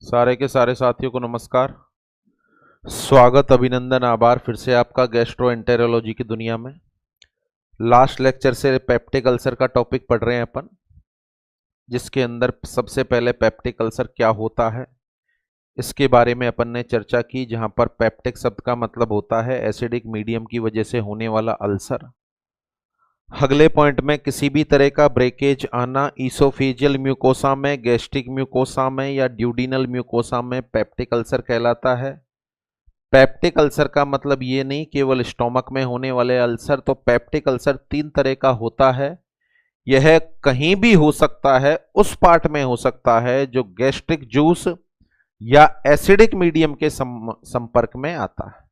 सारे के सारे साथियों को नमस्कार। स्वागत, अभिनंदन, आभार फिर से आपका गैस्ट्रोएंटेरोलॉजी की दुनिया में। लास्ट लेक्चर से पेप्टिक अल्सर का टॉपिक पढ़ रहे हैं अपन, जिसके अंदर सबसे पहले पेप्टिक अल्सर क्या होता है इसके बारे में अपन ने चर्चा की, जहां पर पेप्टिक शब्द का मतलब होता है एसिडिक मीडियम की वजह से होने वाला अल्सर। अगले पॉइंट में किसी भी तरह का ब्रेकेज आना ईसोफेजियल म्यूकोसा में, गैस्ट्रिक म्यूकोसा में या ड्यूडिनल म्यूकोसा में पेप्टिक अल्सर कहलाता है। पेप्टिक अल्सर का मतलब ये नहीं केवल स्टोमक में होने वाले अल्सर। तो पेप्टिक अल्सर 3 तरह का होता है। यह कहीं भी हो सकता है, उस पार्ट में हो सकता है जो गैस्ट्रिक जूस या एसिडिक मीडियम के संपर्क में आता है।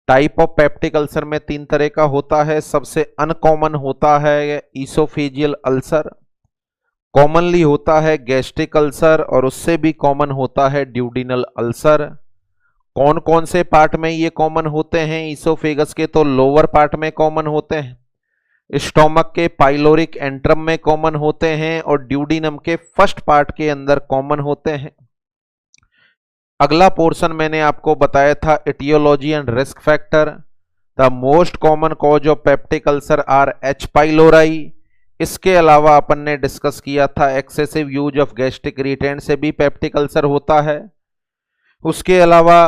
टाइप ऑफ पेप्टिक अल्सर में 3 तरह का होता है। सबसे अनकॉमन होता है ईसोफेजियल अल्सर, कॉमनली होता है गैस्ट्रिक अल्सर और उससे भी कॉमन होता है ड्यूडिनल अल्सर। कौन कौन से पार्ट में ये कॉमन होते हैं? ईसोफेगस के तो लोअर पार्ट में कॉमन होते हैं, स्टोमक के पाइलोरिक एंट्रम में कॉमन होते हैं और ड्यूडिनम के फर्स्ट पार्ट के अंदर कॉमन होते हैं। अगला पोर्शन मैंने आपको बताया था aetiology and risk factor. The most common cause of peptic ulcer are H pylori. इसके अलावा अपन ने डिस्कस किया था excessive use of gastric irritant से भी पेप्टिक अल्सर होता है। उसके अलावा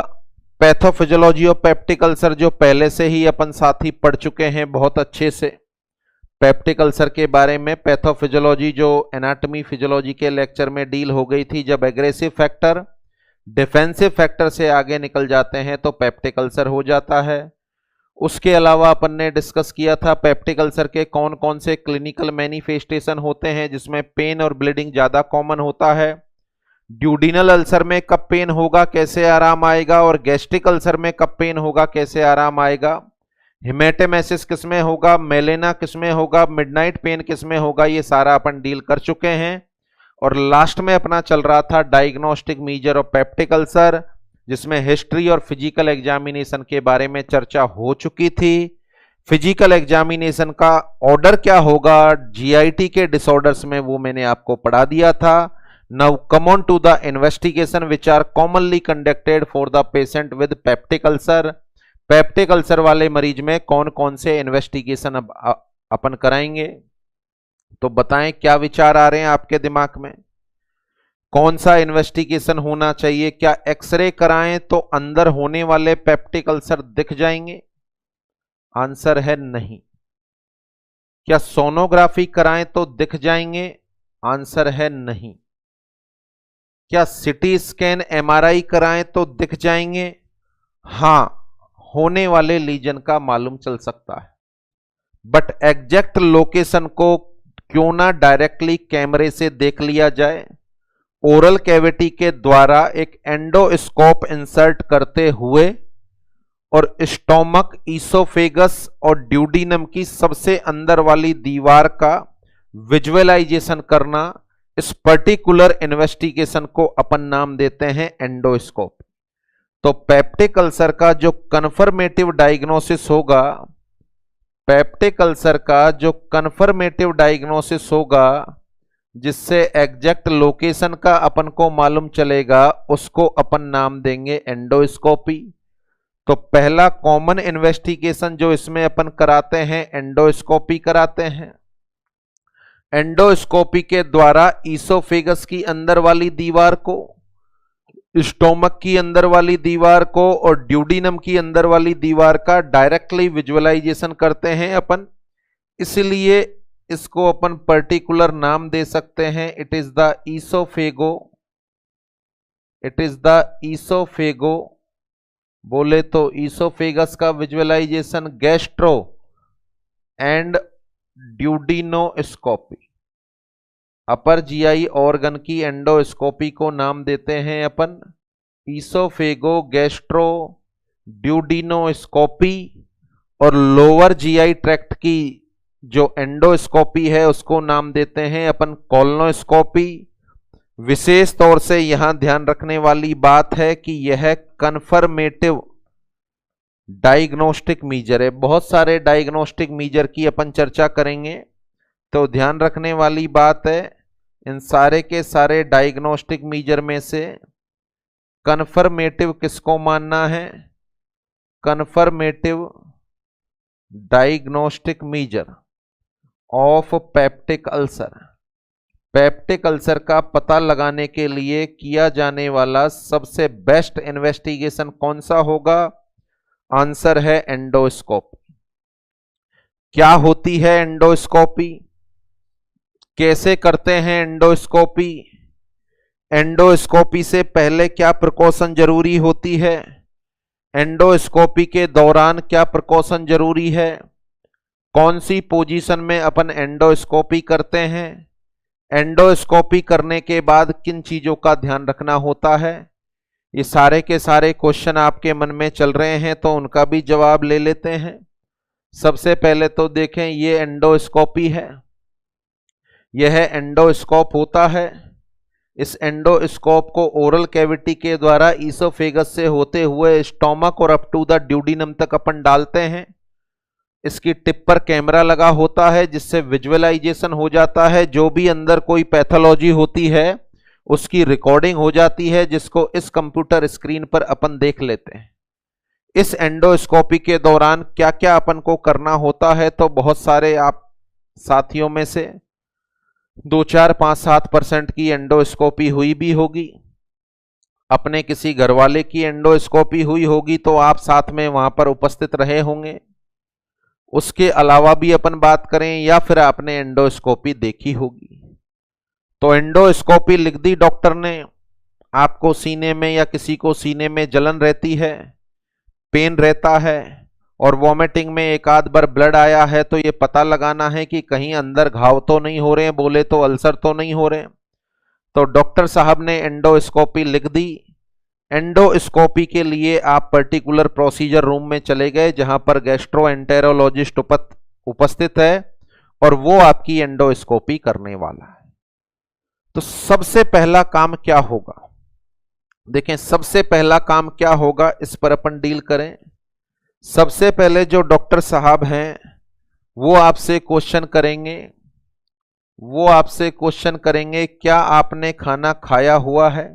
पैथोफिजियोलॉजी ऑफ पेप्टिक अल्सर, जो पहले से ही अपन साथी पढ़ चुके हैं बहुत अच्छे से पेप्टिक अल्सर के बारे में। पैथोफिजियोलॉजी जो एनाटॉमी फिजियोलॉजी के लेक्चर में डील हो गई थी, जब एग्रेसिव फैक्टर डिफेंसिव फैक्टर से आगे निकल जाते हैं तो पेप्टिक अल्सर हो जाता है। उसके अलावा अपन ने डिस्कस किया था पेप्टिक अल्सर के कौन कौन से क्लिनिकल मैनिफेस्टेशन होते हैं, जिसमें पेन और ब्लीडिंग ज्यादा कॉमन होता है। ड्यूडिनल अल्सर में कब पेन होगा, कैसे आराम आएगा, और गैस्ट्रिक अल्सर में कब पेन होगा, कैसे आराम आएगा। हिमेटेमेसिस किसमें होगा, मेलेना किसमें होगा, मिडनाइट पेन किसमें होगा, ये सारा अपन डील कर चुके हैं। और लास्ट में अपना चल रहा था diagnostic measure of peptic ulcer, जिसमें हिस्ट्री और फिजिकल एग्जामिनेशन के बारे में चर्चा हो चुकी थी। फिजिकल एग्जामिनेशन का ऑर्डर क्या होगा जीआईटी के डिसऑर्डर्स में, वो मैंने आपको पढ़ा दिया था। Now come on to the investigation which are commonly conducted for the patient with peptic ulcer. Peptic ulcer वाले मरीज में कौन कौन से इन्वेस्टिगेशन अपन कराएंगे, तो बताएं क्या विचार आ रहे हैं आपके दिमाग में। कौन सा इन्वेस्टिगेशन होना चाहिए? क्या एक्सरे कराएं तो अंदर होने वाले पेप्टिक अल्सर दिख जाएंगे? आंसर है नहीं। क्या सोनोग्राफी कराएं तो दिख जाएंगे? आंसर है नहीं। क्या सिटी स्कैन एमआरआई कराएं तो दिख जाएंगे? हां, होने वाले लीजन का मालूम चल सकता है, बट एग्जैक्ट लोकेशन को क्यों ना डायरेक्टली कैमरे से देख लिया जाए। ओरल कैविटी के द्वारा एक एंडोस्कोप इंसर्ट करते हुए और स्टोमक, ईसोफेगस और ड्यूडिनम की सबसे अंदर वाली दीवार का विजुअलाइजेशन करना, इस पर्टिकुलर इन्वेस्टिगेशन को अपन नाम देते हैं एंडोस्कोप। तो पेप्टिक अल्सर का जो कन्फर्मेटिव डायग्नोसिस होगा, पेप्टिक अल्सर का जो कन्फर्मेटिव डायग्नोसिस होगा, जिससे एग्जैक्ट लोकेशन का अपन को मालूम चलेगा, उसको अपन नाम देंगे एंडोस्कोपी। तो पहला कॉमन इन्वेस्टिगेशन जो इसमें अपन कराते हैं, एंडोस्कोपी कराते हैं। एंडोस्कोपी के द्वारा ईसोफेगस की अंदर वाली दीवार को, स्टोमक की अंदर वाली दीवार को और ड्यूडिनम की अंदर वाली दीवार का डायरेक्टली विजुअलाइजेशन करते हैं अपन। इसलिए इसको अपन पर्टिकुलर नाम दे सकते हैं, it is the oesophago. It is the oesophago, बोले तो ईसोफेगस का visualisation gastro and duodenoscopy. Upper GI organ की एंडोस्कोपी को नाम देते हैं अपन ईसोफेगो गैस्ट्रो ड्यूडिनोस्कोपी, और लोअर जीआई ट्रैक्ट की जो एंडोस्कोपी है उसको नाम देते हैं अपन कोलोनोस्कोपी। विशेष तौर से यहां ध्यान रखने वाली बात है कि यह कन्फर्मेटिव डायग्नोस्टिक मीजर है। बहुत सारे डायग्नोस्टिक मीजर की अपन चर्चा करेंगे, तो ध्यान रखने वाली बात है इन सारे के सारे डायग्नोस्टिक मीजर में से कन्फर्मेटिव किसको मानना है? Confirmative diagnostic measure of peptic ulcer. Peptic ulcer का पता लगाने के लिए किया जाने वाला सबसे बेस्ट इन्वेस्टिगेशन कौन सा होगा? आंसर है एंडोस्कोपी। क्या होती है एंडोस्कोपी? कैसे करते हैं एंडोस्कोपी? एंडोस्कोपी से पहले क्या प्रिकॉशन जरूरी होती है? एंडोस्कोपी के दौरान क्या प्रिकॉशन जरूरी है? कौन सी पोजीशन में अपन एंडोस्कोपी करते हैं? एंडोस्कोपी करने के बाद किन चीजों का ध्यान रखना होता है? ये सारे के सारे क्वेश्चन आपके मन में चल रहे हैं तो उनका भी जवाब ले लेते हैं। सबसे पहले तो देखें, ये एंडोस्कोपी है, यह एंडोस्कोप होता है। इस एंडोस्कोप को ओरल कैविटी के द्वारा ईसोफेगस से होते हुए स्टोमक और अप टू द ड्यूडिनम तक अपन डालते हैं। इसकी टिप पर कैमरा लगा होता है जिससे विजुअलाइजेशन हो जाता है। जो भी अंदर कोई पैथोलॉजी होती है उसकी रिकॉर्डिंग हो जाती है, जिसको इस कंप्यूटर स्क्रीन पर अपन देख लेते हैं। इस एंडोस्कोपी के दौरान क्या क्या अपन को करना होता है, तो बहुत सारे आप साथियों में से 2, 4, 5, 7% की एंडोस्कोपी हुई भी होगी। अपने किसी घरवाले की एंडोस्कोपी हुई होगी तो आप साथ में वहां पर उपस्थित रहे होंगे। उसके अलावा भी अपन बात करें या फिर आपने एंडोस्कोपी देखी होगी। तो एंडोस्कोपी लिख दी डॉक्टर ने, आपको सीने में या किसी को सीने में जलन रहती है, पेन रहता है और वॉमिटिंग में एक आध बार ब्लड आया है, तो ये पता लगाना है कि कहीं अंदर घाव तो नहीं हो रहे हैं, बोले तो अल्सर तो नहीं हो रहे। तो डॉक्टर साहब ने एंडोस्कोपी लिख दी। एंडोस्कोपी के लिए आप पर्टिकुलर प्रोसीजर रूम में चले गए जहां पर गैस्ट्रोएंटेरोलॉजिस्ट उपस्थित है और वो आपकी एंडोस्कोपी करने वाला है। तो सबसे पहला काम क्या होगा? देखें, सबसे पहला काम क्या होगा, इस पर अपन डील करें। सबसे पहले जो डॉक्टर साहब हैं वो आपसे क्वेश्चन करेंगे, क्या आपने खाना खाया हुआ है?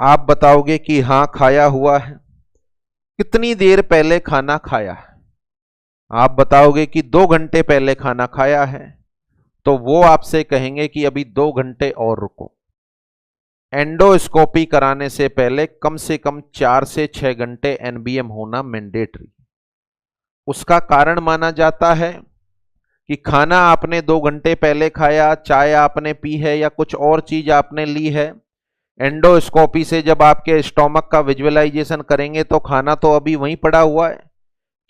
आप बताओगे कि हां खाया हुआ है। कितनी देर पहले खाना खाया है? आप बताओगे कि 2 घंटे पहले खाना खाया है। तो वो आपसे कहेंगे कि अभी 2 घंटे और रुको। एंडोस्कोपी कराने से पहले कम से कम 4 से 6 घंटे एनबीएम होना मैंडेटरी। उसका कारण माना जाता है कि खाना आपने 2 घंटे पहले खाया, चाय आपने पी है या कुछ और चीज आपने ली है। एंडोस्कोपी से जब आपके स्टोमक का विजुअलाइजेशन करेंगे तो खाना तो अभी वहीं पड़ा हुआ है,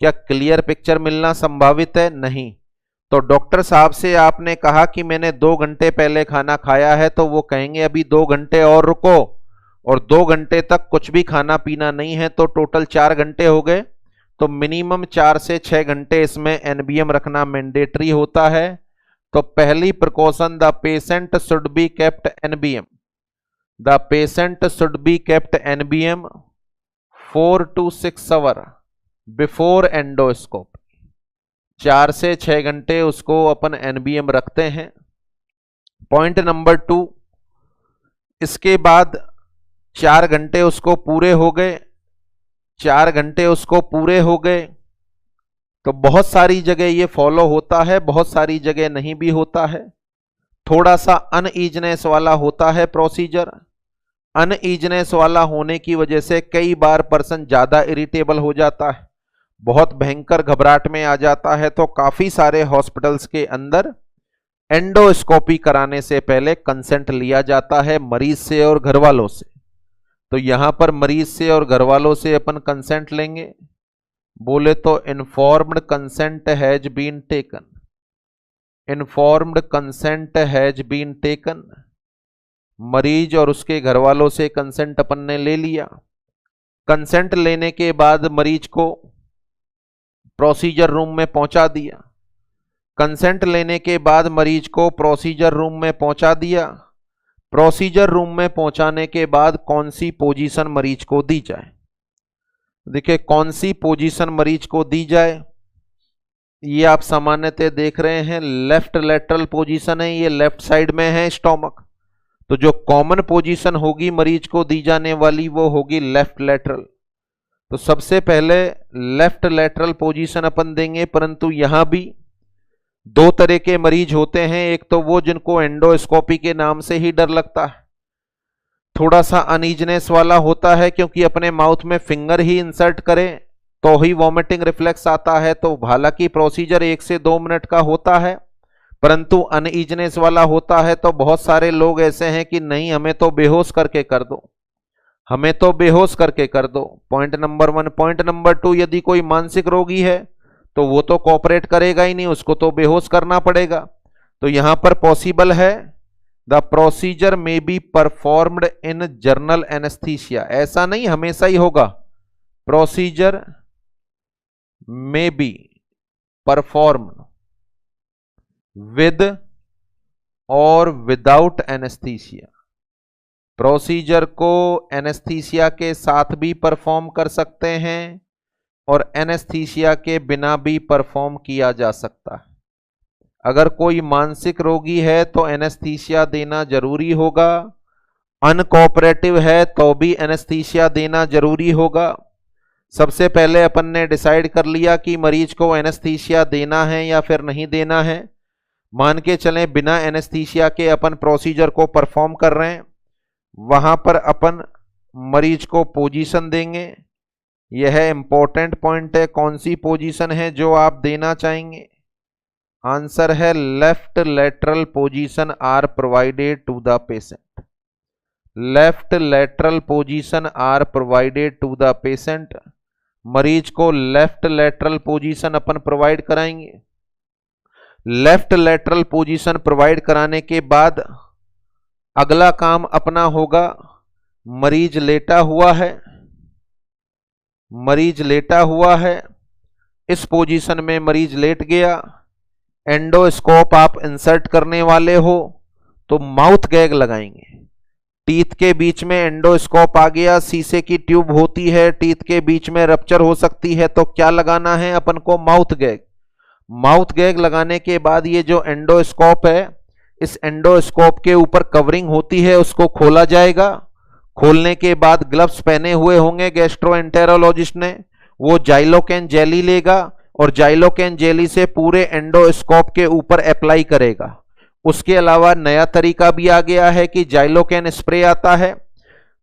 क्या क्लियर पिक्चर मिलना संभावित है? नहीं। तो डॉक्टर साहब से आपने कहा कि मैंने 2 घंटे पहले खाना खाया है, तो वो कहेंगे अभी 2 घंटे और रुको, और 2 घंटे तक कुछ भी खाना पीना नहीं है, तो टोटल 4 घंटे हो गए। तो मिनिमम 4 से 6 घंटे इसमें एनबीएम रखना मैंडेटरी होता है। तो पहली precaution, the patient should be kept NBM. The patient should be kept NBM 4 to 6 hour before endoscope. 4 से 6 घंटे उसको अपन एनबीएम रखते हैं। पॉइंट नंबर 2, इसके बाद 4 घंटे उसको पूरे हो गए। 4 घंटे उसको पूरे हो गए तो बहुत सारी जगह ये फॉलो होता है, बहुत सारी जगह नहीं भी होता है। थोड़ा सा अनईजनेस वाला होता है प्रोसीजर। अनईजनेस वाला होने की वजह से कई बार पर्सन ज्यादा इरिटेबल हो जाता है, बहुत भयंकर घबराहट में आ जाता है। तो काफी सारे हॉस्पिटल्स के अंदर एंडोस्कोपी कराने से पहले कंसेंट लिया जाता है मरीज से और घर वालों से। तो यहां पर मरीज से और घर वालों से अपन कंसेंट लेंगे, बोले तो informed consent has been taken. Informed consent has been taken. मरीज और उसके घर वालों से कंसेंट अपन ने ले लिया। कंसेंट लेने के बाद मरीज को प्रोसीजर रूम में पहुंचा दिया। कंसेंट लेने के बाद मरीज को प्रोसीजर रूम में पहुंचा दिया। प्रोसीजर रूम में पहुंचाने के बाद कौन सी पोजीशन मरीज को दी जाए? देखिए, कौन सी पोजीशन मरीज को दी जाए, ये आप सामान्यतः देख रहे हैं लेफ्ट लेटरल पोजीशन है, ये लेफ्ट साइड में है स्टोमक। तो जो कॉमन पोजीशन होगी मरीज को दी जाने वाली वो होगी लेफ्ट लेटरल। तो सबसे पहले लेफ्ट लेटरल पोजीशन अपन देंगे, परंतु यहां भी दो तरह के मरीज होते हैं। एक तो वो जिनको एंडोस्कोपी के नाम से ही डर लगता है, थोड़ा सा अनईजनेस वाला होता है, क्योंकि अपने माउथ में फिंगर ही इंसर्ट करें तो ही वॉमिटिंग रिफ्लेक्स आता है। तो हालांकि प्रोसीजर 1 से 2 मिनट का होता है, परंतु अनईजनेस वाला होता है। तो बहुत सारे लोग ऐसे हैं कि नहीं, हमें तो बेहोश करके कर दो, हमें तो बेहोश करके कर दो। Point number 1। पॉइंट नंबर 2, यदि कोई मानसिक रोगी है तो वो तो कोऑपरेट करेगा ही नहीं, उसको तो बेहोश करना पड़ेगा। तो यहां पर पॉसिबल है द प्रोसीजर में be performed in general anaesthesia. ऐसा नहीं हमेशा ही होगा, प्रोसीजर में बी परफॉर्म्ड विद और विदाउट एनेस्थीसिया। प्रोसीजर को एनेस्थीसिया के साथ भी परफॉर्म कर सकते हैं और एनेस्थीसिया के बिना भी परफॉर्म किया जा सकता है। अगर कोई मानसिक रोगी है तो एनेस्थीसिया देना जरूरी होगा, अनकोऑपरेटिव है तो भी एनेस्थीसिया देना जरूरी होगा। सबसे पहले अपन ने डिसाइड कर लिया कि मरीज को एनेस्थीसिया देना है या फिर नहीं देना है। मान के चलें बिना एनेस्थीसिया के अपन प्रोसीजर को परफॉर्म कर रहे हैं, वहां पर अपन मरीज को पोजीशन देंगे। यह इंपॉर्टेंट पॉइंट है, कौन सी पोजीशन है जो आप देना चाहेंगे। आंसर है left lateral position are provided to the patient. Left lateral position are provided to the patient. मरीज को लेफ्ट लेटरल पोजीशन अपन प्रोवाइड कराएंगे। लेफ्ट लेटरल पोजीशन प्रोवाइड कराने के बाद अगला काम अपना होगा, मरीज लेटा हुआ है, मरीज लेटा हुआ है, इस पोजीशन में मरीज लेट गया। एंडोस्कोप आप इंसर्ट करने वाले हो तो माउथ गैग लगाएंगे। टीथ के बीच में एंडोस्कोप आ गया, शीशे की ट्यूब होती है, टीथ के बीच में रप्चर हो सकती है, तो क्या लगाना है अपन को, माउथ गैग। माउथ गैग लगाने के बाद ये जो एंडोस्कोप है, इस एंडोस्कोप के ऊपर कवरिंग होती है, उसको खोला जाएगा। खोलने के बाद ग्लव्स पहने हुए होंगे गैस्ट्रोएंटेरोलॉजिस्ट ने, वो जाइलोकेन जेली लेगा और जाइलोकेन जेली से पूरे एंडोस्कोप के ऊपर अप्लाई करेगा। उसके अलावा नया तरीका भी आ गया है कि जाइलोकेन स्प्रे आता है,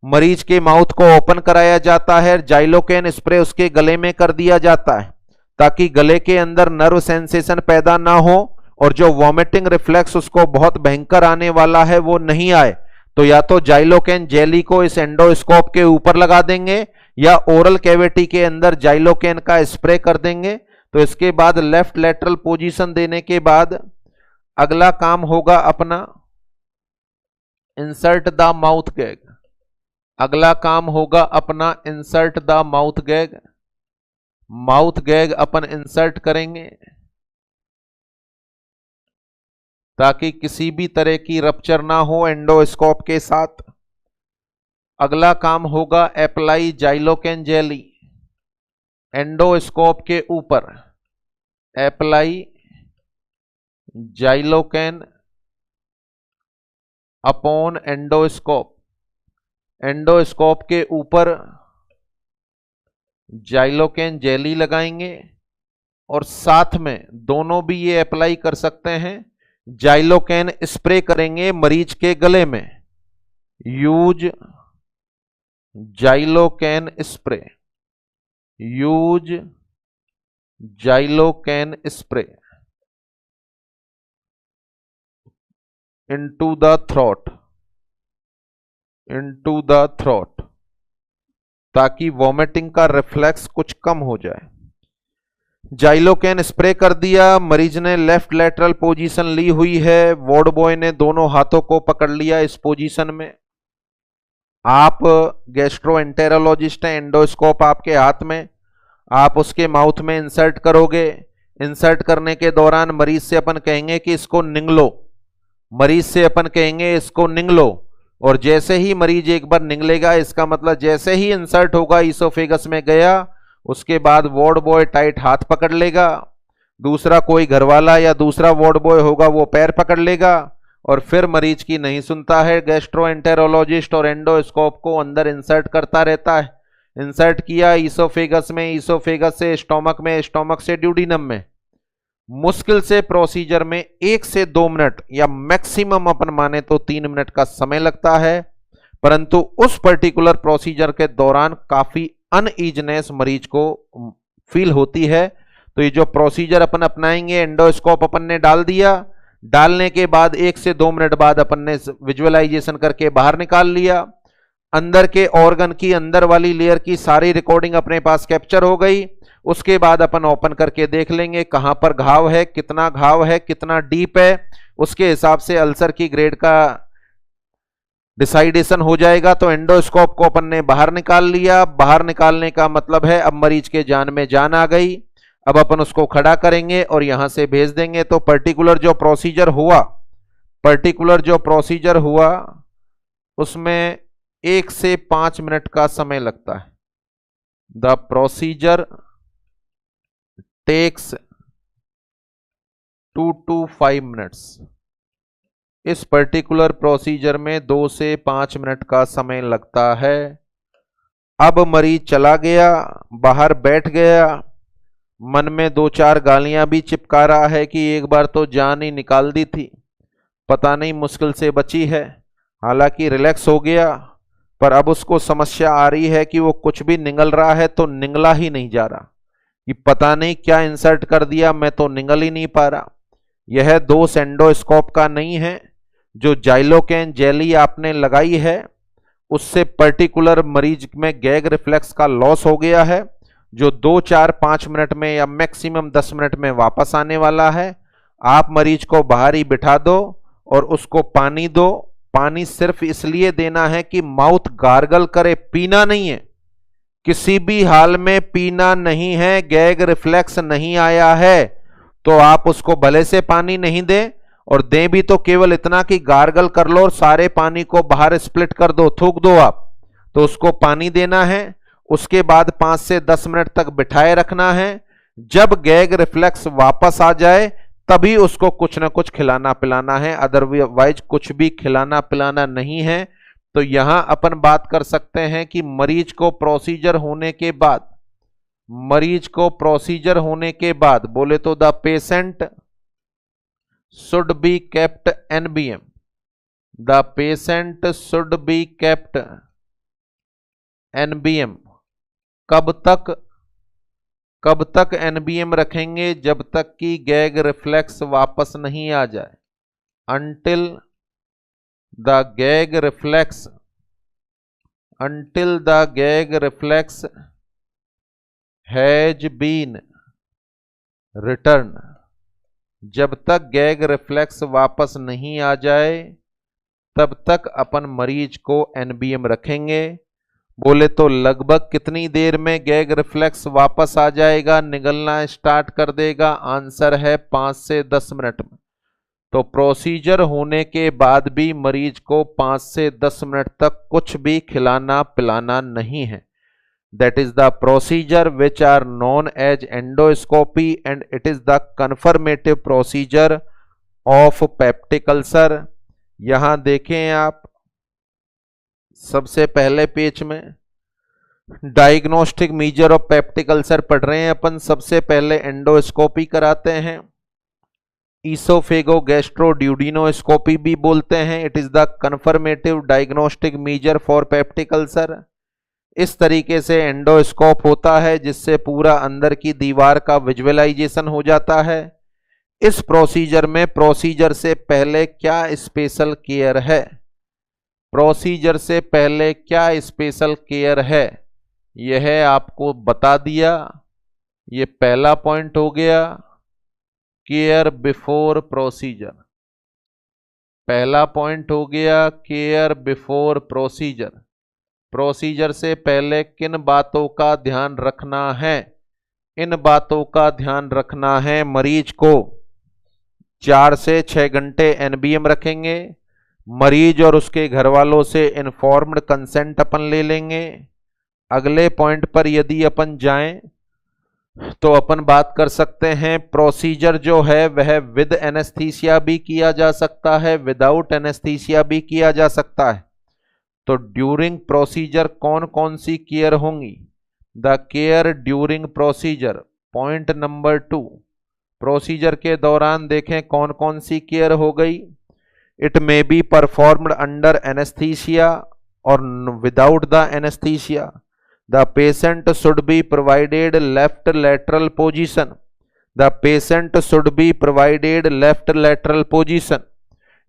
मरीज के माउथ को ओपन कराया जाता है, जाइलोकेन स्प्रे उसके गले में कर दिया जाता है ताकि गले के अंदर नर्व सेंसेशन पैदा ना हो और जो वॉमिटिंग रिफ्लेक्स उसको बहुत भयंकर आने वाला है वो नहीं आए। तो या तो जाइलोकेन जेली को इस एंडोस्कोप के ऊपर लगा देंगे या ओरल कैविटी के अंदर जाइलोकेन का स्प्रे कर देंगे। तो इसके बाद लेफ्ट लेटरल पोजीशन देने के बाद अगला काम होगा अपना इंसर्ट द माउथ गैग। अगला काम होगा अपना insert the mouth gag. Mouth gag upon insert करेंगे ताकि किसी भी तरह की रप्चर ना हो एंडोस्कोप के साथ। अगला काम होगा अप्लाई जाइलोकेन जेली एंडोस्कोप के ऊपर। Apply xylocaine upon endoscope. Endoscope के ऊपर जाइलोकेन जेली लगाएंगे और साथ में दोनों भी ये अप्लाई कर सकते हैं, जाइलोकेन स्प्रे करेंगे मरीज के गले में। Use xylocaine spray, use xylocaine spray into the throat, into the throat, ताकि वॉमिटिंग का रिफ्लेक्स कुछ कम हो जाए। जाइलोकेन स्प्रे कर दिया, मरीज ने लेफ्ट लेटरल पोजीशन ली हुई है, वार्ड बॉय ने दोनों हाथों को पकड़ लिया इस पोजीशन में। आप गैस्ट्रोएंटेरोलॉजिस्ट हैं, एंडोस्कोप आपके हाथ में, आप उसके माउथ में इंसर्ट करोगे। इंसर्ट करने के दौरान मरीज से अपन कहेंगे कि इसको निगलो, मरीज से अपन कहेंगे इसको निगलो, और जैसे ही मरीज एक बार निगलेगा इसका मतलब जैसे ही इंसर्ट होगा इसोफेगस में गया, उसके बाद वार्ड बॉय टाइट हाथ पकड़ लेगा, दूसरा कोई घरवाला या दूसरा वार्ड बॉय होगा वो पैर पकड़ लेगा और फिर मरीज की नहीं सुनता है, गैस्ट्रोएंटेरोलॉजिस्ट और एंडोस्कोप को अंदर इंसर्ट करता रहता है। इंसर्ट किया ईसोफेगस में, ईसोफेगस से स्टोमक में, स्टोमक से ड्यूडिनम में। मुश्किल से प्रोसीजर में 1 से 2 मिनट या मैक्सिमम अपन माने तो 3 मिनट का समय लगता है, परंतु उस पर्टिकुलर प्रोसीजर के दौरान काफी अनईजनेस मरीज को फील होती है। तो ये जो प्रोसीजर अपन अपनाएंगे, एंडोस्कोप अपन ने डाल दिया, डालने के बाद 1 से 2 मिनट बाद अपन ने विजुअलाइजेशन करके बाहर निकाल लिया। अंदर के ऑर्गन की अंदर वाली लेयर की सारी रिकॉर्डिंग अपने पास कैप्चर हो गई। उसके बाद अपन ओपन करके देख लेंगे कहां पर घाव है, कितना घाव है, कितना डीप है, उसके हिसाब से अल्सर की ग्रेड का डिसाइडेशन हो जाएगा। तो एंडोस्कोप को अपन ने बाहर निकाल लिया। बाहर निकालने का मतलब है अब मरीज के जान में जान आ गई। अब अपन उसको खड़ा करेंगे और यहां से भेज देंगे। तो पर्टिकुलर जो प्रोसीजर हुआ उसमें 1 से 5 मिनट का समय लगता है। The procedure takes 2 to 5 minutes. इस पर्टिकुलर प्रोसीजर में 2 से 5 मिनट का समय लगता है। अब मरीज चला गया, बाहर बैठ गया, मन में 2-4 गालियां भी चिपका रहा है कि एक बार तो जान ही निकाल दी थी, पता नहीं मुश्किल से बची है। हालांकि रिलैक्स हो गया, पर अब उसको समस्या आ रही है कि वो कुछ भी निगल रहा है तो निगला ही नहीं जा रहा, कि पता नहीं क्या इंसर्ट कर दिया, मैं तो निगल ही नहीं पा रहा। यह दोष एंडोस्कोप का नहीं है। जो जाइलोकेन जेली आपने लगाई है उससे पर्टिकुलर मरीज में गैग रिफ्लेक्स का लॉस हो गया है, जो 2, 4, 5 मिनट में या मैक्सिमम 10 मिनट में वापस आने वाला है। आप मरीज को बाहर ही बिठा दो और उसको पानी दो। पानी सिर्फ इसलिए देना है कि माउथ गार्गल करे, पीना नहीं है, किसी भी हाल में पीना नहीं है। गैग रिफ्लेक्स नहीं आया है तो आप उसको भले से पानी नहीं दें, और दें भी तो केवल इतना कि गार्गल कर लो और सारे पानी को बाहर स्प्लिट कर दो, थूक दो आप। तो उसको पानी देना है। उसके बाद 5 से 10 मिनट तक बिठाए रखना है। जब गैग रिफ्लेक्स वापस आ जाए तभी उसको कुछ ना कुछ खिलाना पिलाना है, अदरवाइज कुछ भी खिलाना पिलाना नहीं है। तो यहां अपन बात कर सकते हैं कि मरीज को प्रोसीजर होने के बाद बोले तो the patient should be kept NBM. The patient should be kept NBM. कब तक एनबीएम रखेंगे? जब तक कि गैग रिफ्लेक्स वापस नहीं आ जाए। until the gag reflex has been returned। जब तक गैग रिफ्लेक्स वापस नहीं आ जाए तब तक अपन मरीज को एनबीएम रखेंगे। बोले तो लगभग कितनी देर में गैग रिफ्लेक्स वापस आ जाएगा, निगलना स्टार्ट कर देगा? आंसर है 5 से 10 मिनट में। तो प्रोसीजर होने के बाद भी मरीज को 5 से 10 मिनट तक कुछ भी खिलाना पिलाना नहीं है। That is the procedure which are known as endoscopy and it is the confirmative procedure of peptic ulcer। यहां देखें आप सबसे पहले पेज में diagnostic measure of peptic ulcer पढ़ रहे हैं अपन। सबसे पहले एंडोस्कोपी कराते हैं, ईसोफेगो गैस्ट्रोड्यूडिनोस्कोपी भी बोलते हैं। It is the confirmative diagnostic measure for peptic ulcer. इस तरीके से एंडोस्कोप होता है जिससे पूरा अंदर की दीवार का विजुअलाइजेशन हो जाता है। इस प्रोसीजर में प्रोसीजर से पहले क्या स्पेशल केयर है? प्रोसीजर से पहले क्या स्पेशल केयर है यह आपको बता दिया। ये पहला पॉइंट हो गया, केयर बिफोर प्रोसीजर। पहला पॉइंट हो गया केयर बिफोर प्रोसीजर। प्रोसीजर से पहले किन बातों का ध्यान रखना है? इन बातों का ध्यान रखना है, मरीज को 4 से 6 घंटे एनबीएम रखेंगे। मरीज और उसके घर वालों से इन्फॉर्म्ड कंसेंट अपन ले लेंगे। अगले पॉइंट पर यदि अपन जाएं तो अपन बात कर सकते हैं प्रोसीजर जो है वह विद एनेस्थीसिया भी किया जा सकता है, विदाउट एनेस्थीसिया भी किया जा सकता है। तो ड्यूरिंग प्रोसीजर कौन कौन सी केयर होंगी? The care during procedure, point number 2, procedure के दौरान देखें कौन कौन सी केयर हो गई। It may be performed under anaesthesia और without the anaesthesia. The patient should be provided left lateral position. The patient should be provided left lateral position.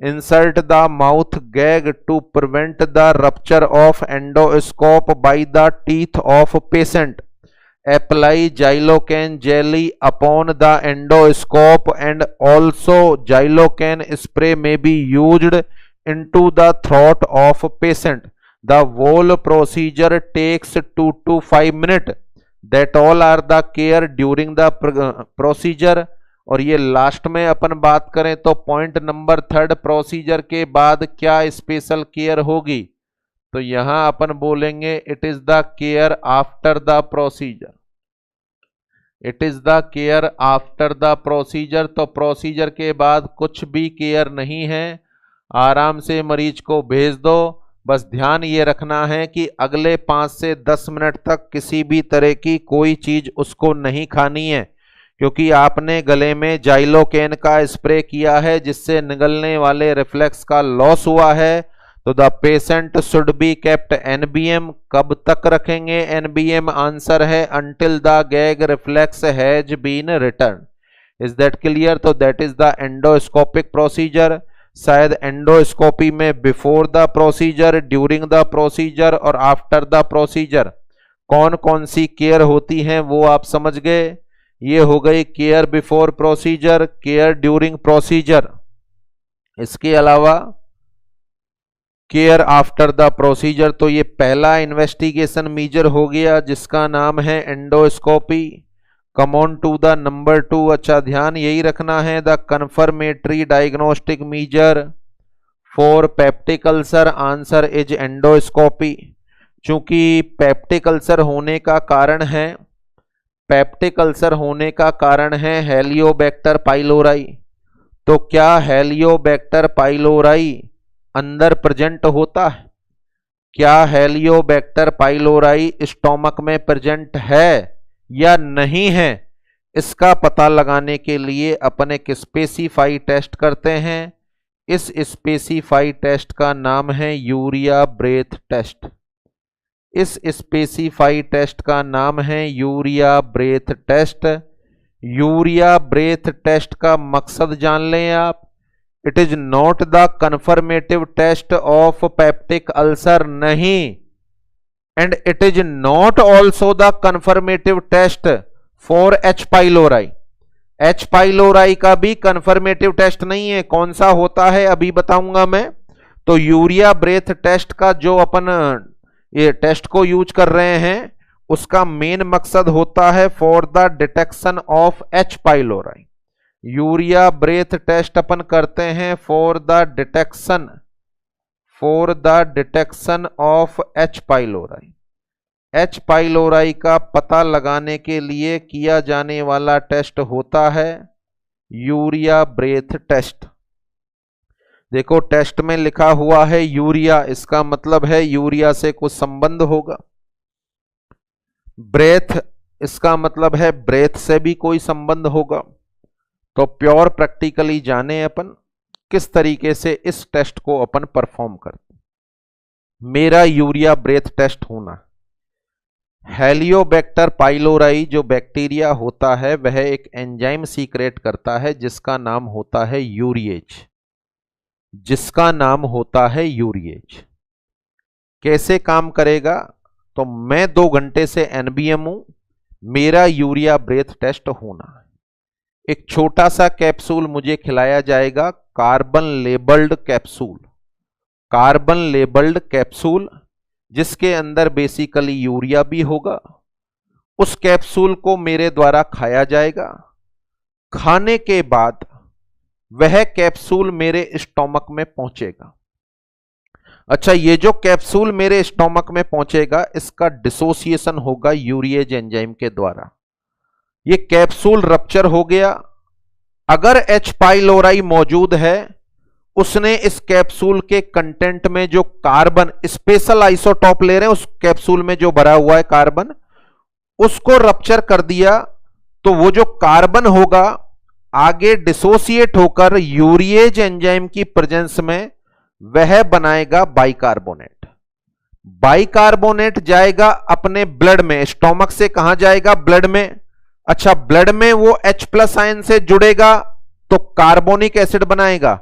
Insert the mouth gag to prevent the rupture of endoscope by the teeth of patient. Apply Xylocaine jelly upon the endoscope and also Xylocaine spray may be used into the throat of patient. The whole procedure takes 2 to 5 minutes. That all are the care during the procedure. और ये last में अपन बात करें तो point number 3, procedure के बाद क्या special care होगी? तो यहां अपन बोलेंगे it is the care after the procedure. It is the care after the procedure. तो प्रोसीजर के बाद कुछ भी केयर नहीं है, आराम से मरीज को भेज दो। बस ध्यान ये रखना है कि अगले 5 से 10 मिनट तक किसी भी तरह की कोई चीज उसको नहीं खानी है, क्योंकि आपने गले में जाइलोकेन का स्प्रे किया है जिससे निगलने वाले रिफ्लेक्स का लॉस हुआ है। तो the patient should be kept NBM. कब तक रखेंगे एनबीएम? आंसर है until the gag reflex has been return. Is that clear? तो that is the endoscopic procedure. शायद एंडोस्कोपी में before the procedure, during the procedure और आफ्टर द प्रोसीजर कौन कौन सी केयर होती हैं वो आप समझ गए। ये हो गई care before procedure, care during procedure. इसके अलावा केयर आफ्टर द प्रोसीजर, तो ये पहला इन्वेस्टिगेशन मेजर हो गया जिसका नाम है endoscopy. Come on to the number 2। अच्छा, ध्यान यही रखना है, the confirmatory diagnostic measure for peptic ulcer, answer is endoscopy. चूंकि पेप्टिक अल्सर होने का कारण है, पेप्टिक अल्सर होने का कारण है हेलियोबैक्टर पाइलोराई। तो क्या हेलियोबैक्टर पाइलोराई अंदर प्रेजेंट होता है? क्या हेलियोबैक्टर पाइलोराई स्टोमक में प्रेजेंट है या नहीं है? इसका पता लगाने के लिए अपन एक स्पेसिफाई टेस्ट करते हैं। इस स्पेसिफाई टेस्ट का नाम है यूरिया ब्रेथ टेस्ट। इस स्पेसिफाई टेस्ट का नाम है urea breath test. Urea breath test का मकसद जान लें आप। It is not the confirmative test of peptic ulcer, नहीं, and it is not also the confirmative test for H pylori. H pylori का भी कन्फर्मेटिव टेस्ट नहीं है। कौन सा होता है अभी बताऊंगा मैं। तो यूरिया ब्रेथ टेस्ट का जो अपन ये टेस्ट को यूज कर रहे हैं उसका मेन मकसद होता है for the detection of H pylori. Urea breath test अपन करते हैं for the detection of H pylori. H pylori का पता लगाने के लिए किया जाने वाला टेस्ट होता है यूरिया ब्रेथ टेस्ट। देखो टेस्ट में लिखा हुआ है यूरिया, इसका मतलब है यूरिया से कुछ संबंध होगा। ब्रेथ, इसका मतलब है ब्रेथ से भी कोई संबंध होगा। तो प्योर प्रैक्टिकली जाने अपन किस तरीके से इस टेस्ट को अपन परफॉर्म करते हैं। मेरा यूरिया ब्रेथ टेस्ट होना, हेलियोबैक्टर पाइलोराई जो बैक्टीरिया होता है वह एक एंजाइम सीक्रेट करता है जिसका नाम होता है यूरिएज। जिसका नाम होता है यूरिएज। कैसे काम करेगा? तो मैं 2 घंटे से एनबीएम हूं, मेरा यूरिया ब्रेथ टेस्ट होना है। एक छोटा सा कैप्सूल मुझे खिलाया जाएगा, carbon labelled capsule. Carbon labelled capsule जिसके अंदर बेसिकली यूरिया भी होगा। उस कैप्सूल को मेरे द्वारा खाया जाएगा। खाने के बाद वह कैप्सूल मेरे स्टोमक में पहुंचेगा। अच्छा, ये जो कैप्सूल मेरे स्टोमक में पहुंचेगा इसका डिसोसिएशन होगा यूरिएज एंजाइम के द्वारा। ये कैप्सूल रप्चर हो गया। अगर H पाइलोराई मौजूद है, उसने इस कैप्सूल के कंटेंट में जो कार्बन स्पेशल आइसोटॉप ले रहे हैं, उस कैप्सूल में जो भरा हुआ है कार्बन, उसको रप्चर कर दिया, तो वो जो कार्बन होगा आगे डिसोसिएट होकर यूरिएज एंजाइम की प्रेजेंस में वह बनाएगा बाइकार्बोनेट। बाइकार्बोनेट जाएगा अपने ब्लड में, स्टोमक से कहां जाएगा? ब्लड में। अच्छा, ब्लड में वो H+ आयन से जुड़ेगा तो कार्बोनिक एसिड बनाएगा,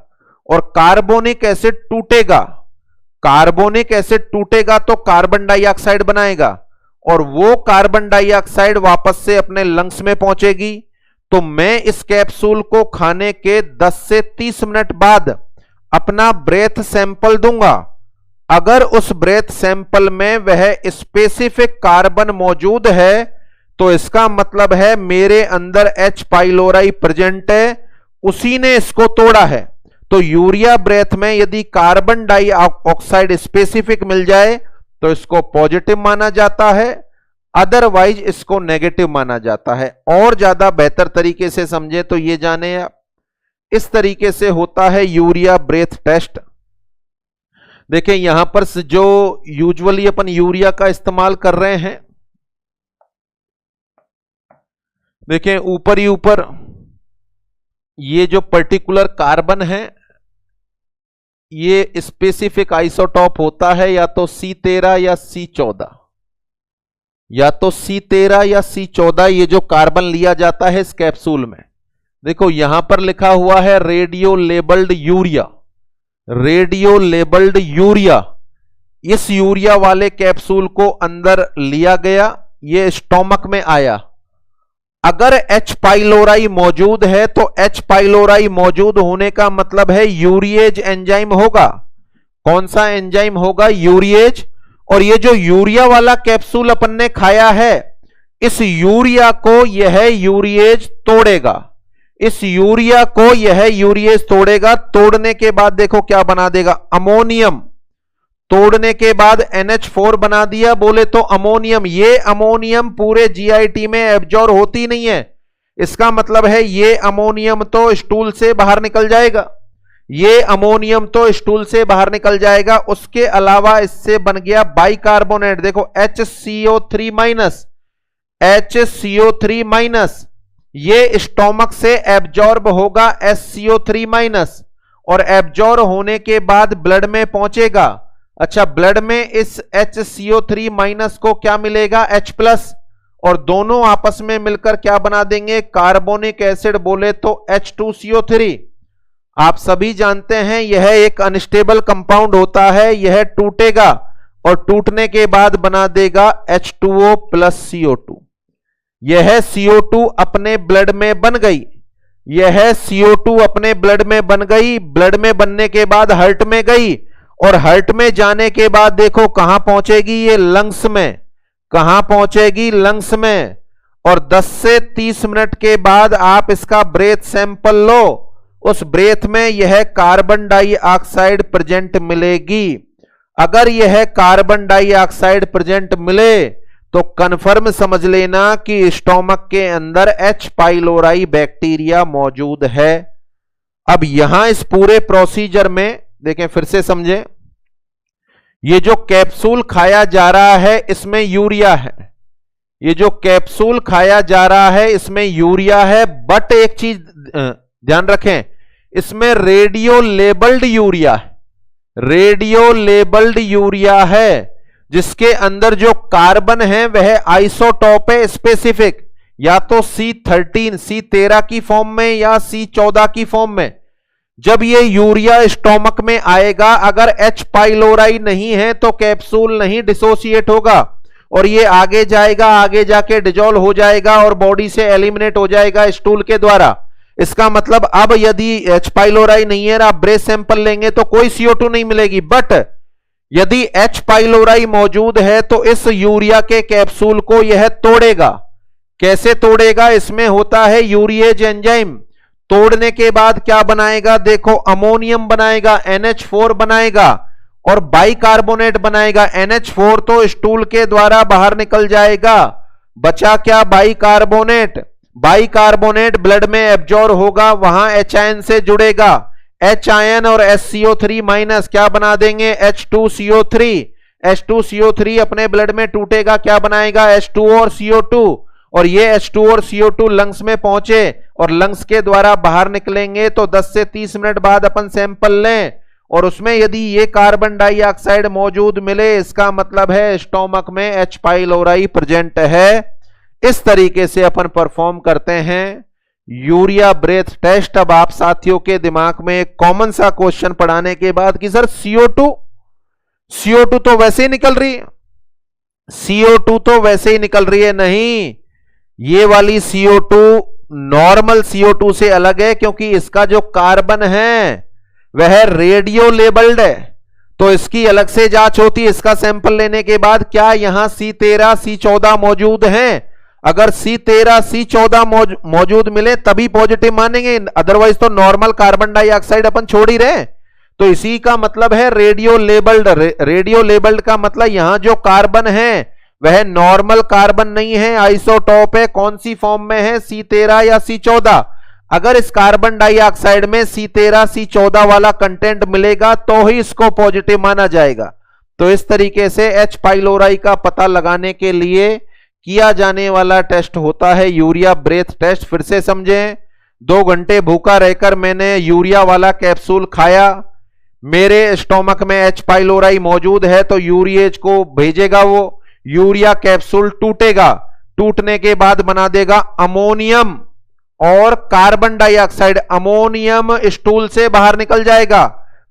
और कार्बोनिक एसिड टूटेगा, कार्बोनिक एसिड टूटेगा तो कार्बन डाइऑक्साइड बनाएगा, और वो कार्बन डाइऑक्साइड वापस से अपने लंग्स में पहुंचेगी। तो मैं इस कैप्सूल को खाने के 10 से 30 मिनट बाद अपना ब्रेथ सैंपल दूंगा। अगर उस ब्रेथ सैंपल में वह स्पेसिफिक कार्बन मौजूद है, तो इसका मतलब है मेरे अंदर H पाइलोराई प्रेजेंट है, उसी ने इसको तोड़ा है। तो यूरिया ब्रेथ में यदि कार्बन डाइऑक्साइड स्पेसिफिक मिल जाए तो इसको पॉजिटिव माना जाता है, अदरवाइज इसको नेगेटिव माना जाता है। और ज्यादा बेहतर तरीके से समझे तो ये जाने आप, इस तरीके से होता है यूरिया ब्रेथ टेस्ट। देखें यहां पर जो यूजुअली अपन यूरिया का इस्तेमाल कर रहे हैं, देखें ऊपर ही ऊपर ये जो पर्टिकुलर कार्बन है, ये स्पेसिफिक आइसोटॉप होता है या तो C13 या C14, या तो C13 या C14, ये जो कार्बन लिया जाता है इस कैप्सूल में। देखो यहां पर लिखा हुआ है radio labelled urea, radio labelled urea. इस यूरिया वाले कैप्सूल को अंदर लिया गया, ये स्टोमक में आया। अगर H पाइलोराई मौजूद है तो H पाइलोराई मौजूद होने का मतलब है यूरिएज एंजाइम होगा। कौन सा एंजाइम होगा? यूरिएज। और ये जो यूरिया वाला कैप्सूल अपन ने खाया है, इस यूरिया को यह यूरिएज तोड़ेगा, इस यूरिया को यह यूरिएज तोड़ेगा। तोड़ने के बाद देखो क्या बना देगा? अमोनियम। तोड़ने के बाद NH4 बना दिया, बोले तो अमोनियम। ये अमोनियम पूरे GIT में एब्जॉर्ब होती नहीं है, इसका मतलब है ये अमोनियम तो स्टूल से बाहर निकल जाएगा, ये अमोनियम तो स्टूल से बाहर निकल जाएगा। उसके अलावा इससे बन गया बाइकार्बोनेट। देखो HCO3 माइनस, HCO3 माइनस, ये स्टोमक से एब्जॉर्ब होगा SCO3 माइनस, और एब्जॉर्ब होने के बाद ब्लड में पहुंचेगा। अच्छा, ब्लड में इस HCO3 माइनस को क्या मिलेगा? H+, और दोनों आपस में मिलकर क्या बना देंगे? कार्बोनिक एसिड, बोले तो H2CO3। आप सभी जानते हैं यह एक अनस्टेबल कंपाउंड होता है, यह टूटेगा और टूटने के बाद बना देगा H2O + CO2। यह CO2 अपने ब्लड में बन गई, यह CO2 अपने ब्लड में बन गई। ब्लड में बनने के बाद हार्ट में गई, और हार्ट में जाने के बाद देखो कहां पहुंचेगी? ये लंग्स में। कहां पहुंचेगी? लंग्स में। और 10 से 30 मिनट के बाद आप इसका ब्रेथ सैंपल लो, उस ब्रेथ में यह कार्बन डाइऑक्साइड प्रेजेंट मिलेगी। अगर यह कार्बन डाइऑक्साइड प्रेजेंट मिले तो कंफर्म समझ लेना कि स्टोमक के अंदर H पाइलोराई बैक्टीरिया मौजूद है। अब यहां इस पूरे प्रोसीजर में देखें, फिर से समझें, ये जो कैप्सूल खाया जा रहा है इसमें यूरिया है, ये जो कैप्सूल खाया जा रहा है इसमें यूरिया है, बट एक चीज ध्यान रखें, इसमें रेडियो लेबल्ड यूरिया है, रेडियो लेबल्ड यूरिया है, जिसके अंदर जो कार्बन है वह आइसोटॉप है स्पेसिफिक, या तो C13 की फॉर्म में या C14 की फॉर्म में। जब ये यूरिया स्टोमक में आएगा, अगर H पाइलोराई नहीं है तो कैप्सूल नहीं डिसोसिएट होगा, और ये आगे जाएगा, आगे जाके डिजोल्व हो जाएगा और बॉडी से एलिमिनेट हो जाएगा स्टूल के द्वारा। इसका मतलब अब यदि H पाइलोराई नहीं है, आप ब्रेथ सैंपल लेंगे तो कोई CO2 नहीं मिलेगी। बट यदि H पाइलोराई मौजूद है तो इस यूरिया के कैप्सूल को यह तोड़ेगा। कैसे तोड़ेगा? इसमें होता है यूरिएज एंजाइम। तोड़ने के बाद क्या बनाएगा? देखो अमोनियम बनाएगा, NH4 बनाएगा और बाइकार्बोनेट बनाएगा। NH4 तो स्टूल के द्वारा बाहर निकल जाएगा, बचा क्या? बाइकार्बोनेट। बाई कार्बोनेट ब्लड में एब्जॉर्ब होगा, वहां H आयन से जुड़ेगा, H आयन और HCO3 माइनस क्या बना देंगे, H2CO3। H2CO3 अपने ब्लड में टूटेगा, क्या बनाएगा, H2O और CO2, और ये H2 और CO2 लंग्स में पहुंचे और लंग्स के द्वारा बाहर निकलेंगे तो 10 से 30 मिनट बाद अपन सैंपल लें और उसमें यदि ये कार्बन डाइऑक्साइड मौजूद मिले, इसका मतलब है स्टोमक में H पाइलोराई प्रेजेंट है। इस तरीके से अपन परफॉर्म करते हैं यूरिया ब्रेथ टेस्ट। अब आप साथियों के दिमाग में एक कॉमन सा क्वेश्चन पढ़ाने के बाद कि सर CO2 तो वैसे ही निकल रही है, CO2 तो वैसे ही निकल रही है। नहीं, ये वाली CO2 नॉर्मल CO2 से अलग है, क्योंकि इसका जो कार्बन है वह रेडियो लेबल्ड है, तो इसकी अलग से जांच होती है। इसका सैंपल लेने के बाद क्या यहां C13 C14 मौजूद हैं, अगर C13 C14 मौजूद मिले तभी पॉजिटिव मानेंगे, अदरवाइज तो नॉर्मल कार्बन डाइऑक्साइड अपन छोड़ ही रहे। तो इसी का मतलब है रेडियो लेबल्ड। रेडियो लेबल्ड का मतलब यहां जो कार्बन है वह नॉर्मल कार्बन नहीं है, आइसोटोप है। कौन सी फॉर्म में है, C13 या C14। अगर इस कार्बन डाइऑक्साइड में C13 C14 वाला कंटेंट मिलेगा तो ही इसको पॉजिटिव माना जाएगा। तो इस तरीके से H पाइलोराई का पता लगाने के लिए किया जाने वाला टेस्ट होता है यूरिया ब्रेथ टेस्ट। फिर से समझें, 2 घंटे भूखा रहकर मैंने यूरिया वाला कैप्सूल खाया, मेरे स्टोमक में H पाइलोराई मौजूद है तो यूरिएज को भेजेगा, वो यूरिया कैप्सूल टूटेगा, टूटने के बाद बना देगा अमोनियम और कार्बन डाइऑक्साइड। अमोनियम स्टूल से बाहर निकल जाएगा,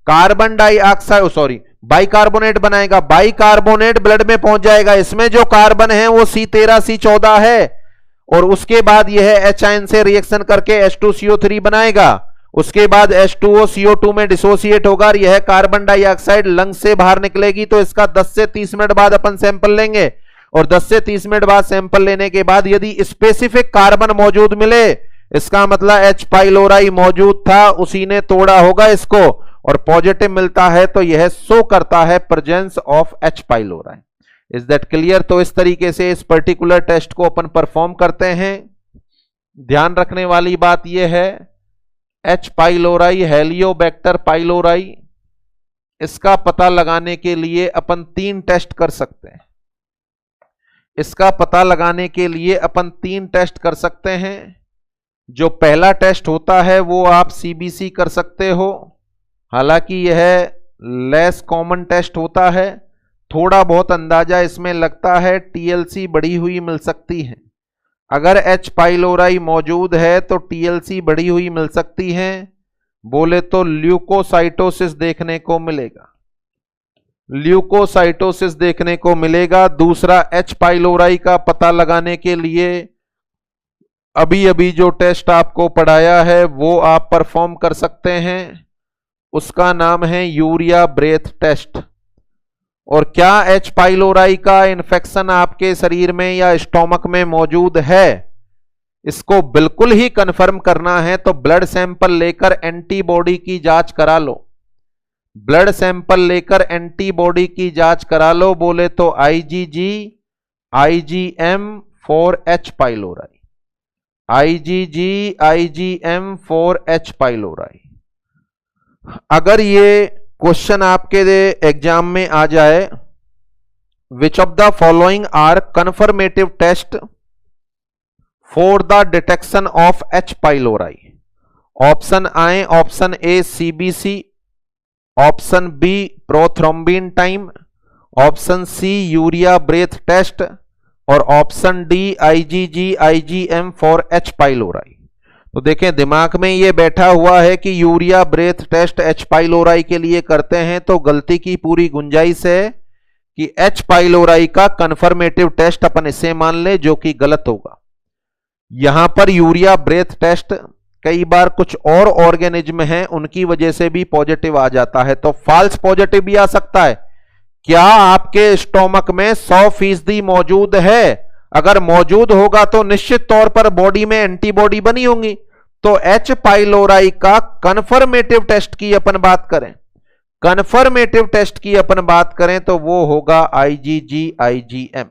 कार्बन डाइऑक्साइड बाइकार्बोनेट बनाएगा, बाइकार्बोनेट ब्लड में पहुंच जाएगा। इसमें जो कार्बन है वो C13 C14 है और उसके बाद यह H आयन से रिएक्शन करके H2CO3 बनाएगा, उसके बाद H2O CO2 में डिसोसिएट होगा और यह कार्बन डाइऑक्साइड लंग से बाहर निकलेगी। तो इसका 10 से 30 मिनट बाद अपन सैंपल लेंगे और 10 से 30 मिनट बाद सैंपल लेने के बाद यदि स्पेसिफिक कार्बन मौजूद मिले, इसका मतलब H पाइलोराई मौजूद था, उसी ने तोड़ा होगा इसको और पॉजिटिव मिलता है तो यह शो करता है presence of H pylori. Is that clear. तो इस तरीके से इस पर्टिकुलर टेस्ट को अपन परफॉर्म करते हैं। ध्यान रखने वाली बात यह है, H पाइलोराई हेलियोबैक्टर पाइलोराई, इसका पता लगाने के लिए अपन 3 टेस्ट कर सकते हैं। इसका पता लगाने के लिए अपन 3 टेस्ट कर सकते हैं। जो पहला टेस्ट होता है वो आप CBC कर सकते हो, हालांकि यह लेस कॉमन टेस्ट होता है, थोड़ा बहुत अंदाजा इसमें लगता है TLC बढ़ी हुई मिल सकती है। अगर H पाइलोराई मौजूद है तो TLC बढ़ी हुई मिल सकती है, बोले तो ल्यूकोसाइटोसिस देखने को मिलेगा, ल्यूकोसाइटोसिस देखने को मिलेगा। दूसरा, H पाइलोराई का पता लगाने के लिए अभी अभी जो टेस्ट आपको पढ़ाया है वो आप परफॉर्म कर सकते हैं, उसका नाम है यूरिया ब्रेथ टेस्ट। और क्या H पाइलोराई का इन्फेक्शन आपके शरीर में या स्टोमक में मौजूद है, इसको बिल्कुल ही कंफर्म करना है तो ब्लड सैंपल लेकर एंटीबॉडी की जांच करा लो। ब्लड सैंपल लेकर एंटीबॉडी की जांच करा लो, बोले तो IgG IgM for H pylori, IgG IgM for H pylori. अगर ये क्वेश्चन आपके एग्जाम में आ जाए, which of the following are confirmative test for the detection of H pylori. Option आए, option A CBC, option B prothrombin time, option C urea breath test और option D IgG IgM for H pylori. तो देखें, दिमाग में ये बैठा हुआ है कि urea breath test H pylori के लिए करते हैं, तो गलती की पूरी गुंजाइश है कि H पाइलोराई का कंफर्मेटिव टेस्ट अपन इसे मान ले, जो कि गलत होगा। यहां पर यूरिया ब्रेथ टेस्ट कई बार कुछ और ऑर्गेनिज्म हैं उनकी वजह से भी पॉजिटिव आ जाता है, तो फॉल्स पॉजिटिव भी आ सकता है। क्या आपके स्टोमक में 100% मौजूद है? अगर मौजूद होगा तो निश्चित तौर पर बॉडी में एंटीबॉडी बनी होंगी। तो H पाइलोराई का कन्फर्मेटिव टेस्ट की अपन बात करें, कन्फर्मेटिव टेस्ट की अपन बात करें तो वो होगा IgG IgM।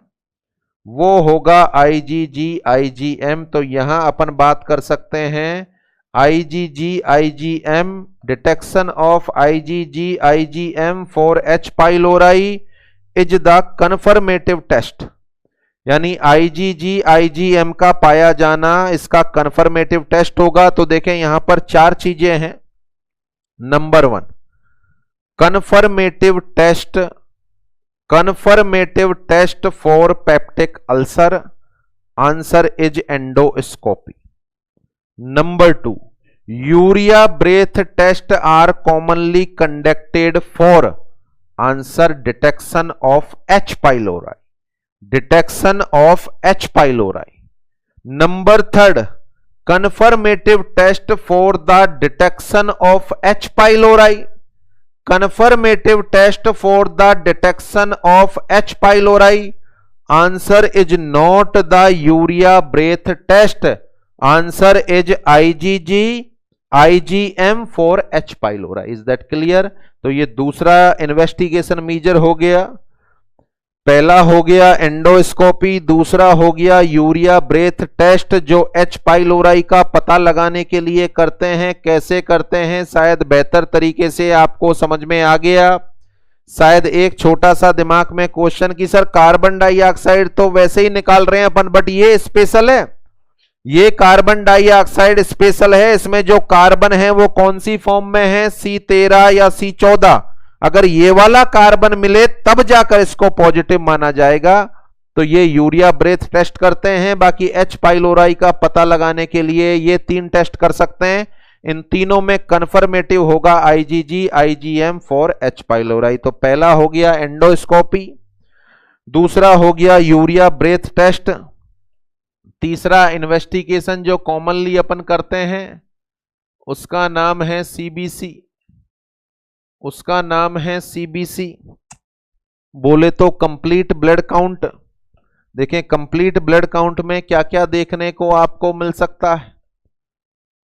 वो होगा IgG IgM। तो यहां अपन बात कर सकते हैं IgG IgM, detection of IgG IgM for H pylori is the confirmative test. यानी IgG IgM का पाया जाना इसका कन्फर्मेटिव टेस्ट होगा। तो देखें यहां पर चार चीजें हैं। Number 1, confirmative test for peptic ulcer, answer is endoscopy. Number 2, urea breath test are commonly conducted for, answer detection of H pylori, Number 3, confirmative test for the detection of H pylori, answer is not the urea breath test, answer is IgG IgM for H pylori। Is that clear? तो ये दूसरा investigation major हो गया। पहला हो गया endoscopy, दूसरा हो गया यूरिया ब्रेथ टेस्ट जो H पाइलोराई का पता लगाने के लिए करते हैं। कैसे करते हैं शायद बेहतर तरीके से आपको समझ में आ गया। शायद एक छोटा सा दिमाग में क्वेश्चन कि सर कार्बन डाइऑक्साइड तो वैसे ही निकाल रहे हैं अपन, बट ये स्पेशल है, ये कार्बन डाइऑक्साइड स्पेशल है। इसमें जो कार्बन है वो कौन सी फॉर्म में है, C13 या C14। अगर ये वाला कार्बन मिले तब जाकर इसको पॉजिटिव माना जाएगा। तो ये यूरिया ब्रेथ टेस्ट करते हैं। बाकी H पाइलोराई का पता लगाने के लिए ये 3 टेस्ट कर सकते हैं। इन तीनों में कन्फर्मेटिव होगा IgG IgM for H pylori. तो पहला हो गया एंडोस्कोपी, दूसरा हो गया यूरिया ब्रेथ टेस्ट, तीसरा इन्वेस्टिगेशन जो कॉमनली अपन करते हैं उसका नाम है CBC, बोले तो कंप्लीट ब्लड काउंट। देखें कंप्लीट ब्लड काउंट में क्या क्या देखने को आपको मिल सकता है।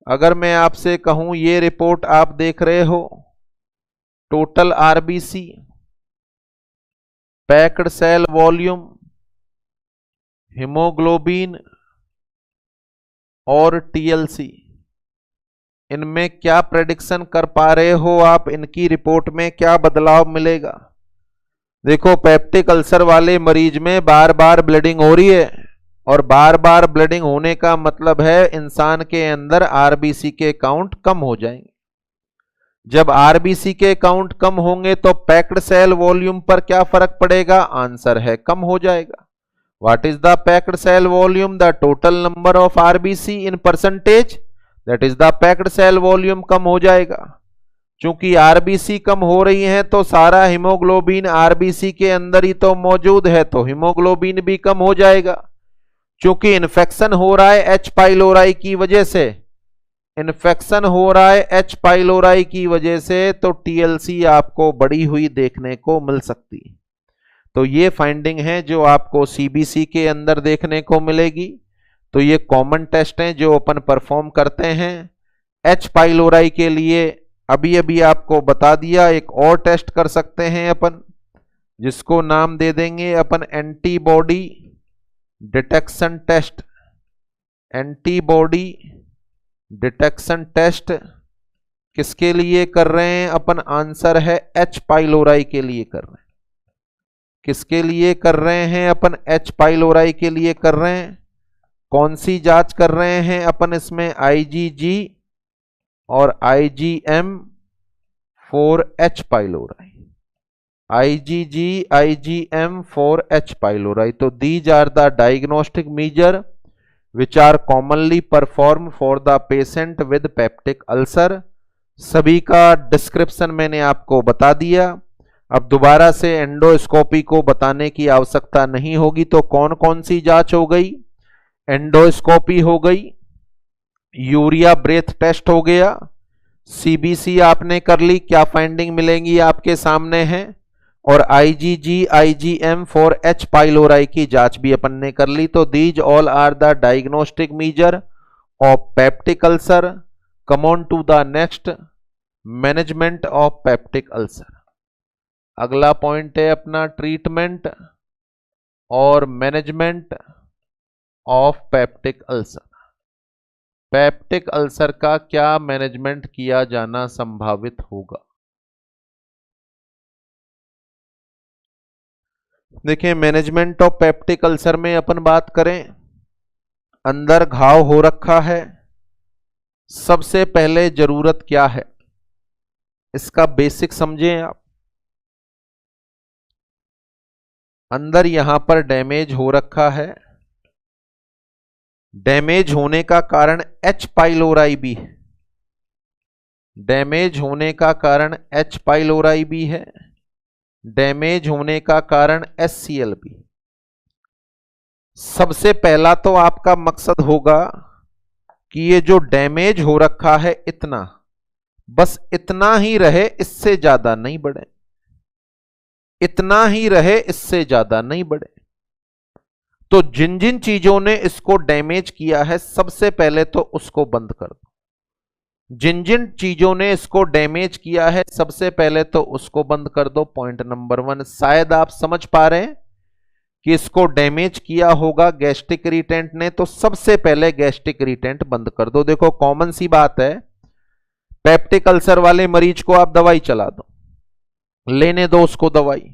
अगर मैं आपसे कहूं ये रिपोर्ट आप देख रहे हो, total RBC, packed cell volume, haemoglobin और TLC, इनमें क्या प्रेडिक्शन कर पा रहे हो आप, इनकी रिपोर्ट में क्या बदलाव मिलेगा। देखो पेप्टिक अल्सर वाले मरीज में बार बार ब्लीडिंग हो रही है, और बार बार ब्लीडिंग होने का मतलब है इंसान के अंदर RBC के काउंट कम हो जाएंगे। जब RBC के काउंट कम होंगे तो पैक्ड सेल वॉल्यूम पर क्या फर्क पड़ेगा, आंसर है कम हो जाएगा। What is the packed cell volume, the total number of RBC in percentage, that is the packed cell volume कम हो जाएगा। चूंकि RBC कम हो रही है तो सारा हीमोग्लोबिन RBC के अंदर ही तो मौजूद है, तो हीमोग्लोबिन भी कम हो जाएगा। चूंकि इन्फेक्शन हो रहा है H पाइलोराई की वजह से, तो TLC आपको बढ़ी हुई देखने को मिल सकती है। तो ये फाइंडिंग है जो आपको CBC के अंदर देखने को मिलेगी। तो ये कॉमन टेस्ट हैं जो अपन परफॉर्म करते हैं। H पाइलोराई के लिए अभी अभी आपको बता दिया। एक और टेस्ट कर सकते हैं अपन, जिसको नाम दे देंगे अपन antibody detection test. Antibody detection test किसके लिए कर रहे हैं अपन, आंसर है H पाइलोराई के लिए कर रहे हैं। किसके लिए कर रहे हैं अपन, H पाइलोराई के लिए कर रहे हैं। कौन सी जांच कर रहे हैं अपन इसमें, IgG और IgM for H pylori, IgG IgM for H pylori. तो these are the diagnostic measure which are commonly perform for the patient with peptic ulcer. सभी का डिस्क्रिप्शन मैंने आपको बता दिया। अब दोबारा से एंडोस्कोपी को बताने की आवश्यकता नहीं होगी। तो कौन कौन सी जांच हो गई, एंडोस्कोपी हो गई, यूरिया ब्रेथ टेस्ट हो गया, CBC आपने कर ली, क्या फाइंडिंग मिलेंगी आपके सामने है, और IgG IgM for H pylori की जांच भी अपन ने कर ली। तो these all are the diagnostic measure of peptic ulcer. Come on to the next, management of peptic ulcer. अगला पॉइंट है अपना ट्रीटमेंट। और management of peptic ulcer. Peptic ulcer का क्या मैनेजमेंट किया जाना संभावित होगा? देखिए, मैनेजमेंट ऑफ पेप्टिक अल्सर में अपन बात करें, अंदर घाव हो रखा है, सबसे पहले जरूरत क्या है इसका बेसिक समझें आप। अंदर यहां पर डैमेज हो रखा है, डैमेज होने का कारण H पाइलोराई भी है, डैमेज होने का कारण H पाइलोराई भी है, डैमेज होने का कारण HCl भी। सबसे पहला तो आपका मकसद होगा कि ये जो डैमेज हो रखा है इतना, बस इतना ही रहे, इससे ज्यादा नहीं बढ़े, इतना ही रहे, इससे ज्यादा नहीं बढ़े। तो जिन जिन चीजों ने इसको डैमेज किया है सबसे पहले तो उसको बंद कर दो। जिन जिन चीजों ने इसको डैमेज किया है सबसे पहले तो उसको बंद कर दो। Point number 1। शायद आप समझ पा रहे हैं कि इसको डैमेज किया होगा गैस्ट्रिक इरिटेंट ने, तो सबसे पहले गैस्ट्रिक इरिटेंट बंद कर दो। देखो कॉमन सी बात है, पेप्टिक अल्सर वाले मरीज को आप दवाई चला दो, लेने दो उसको दवाई,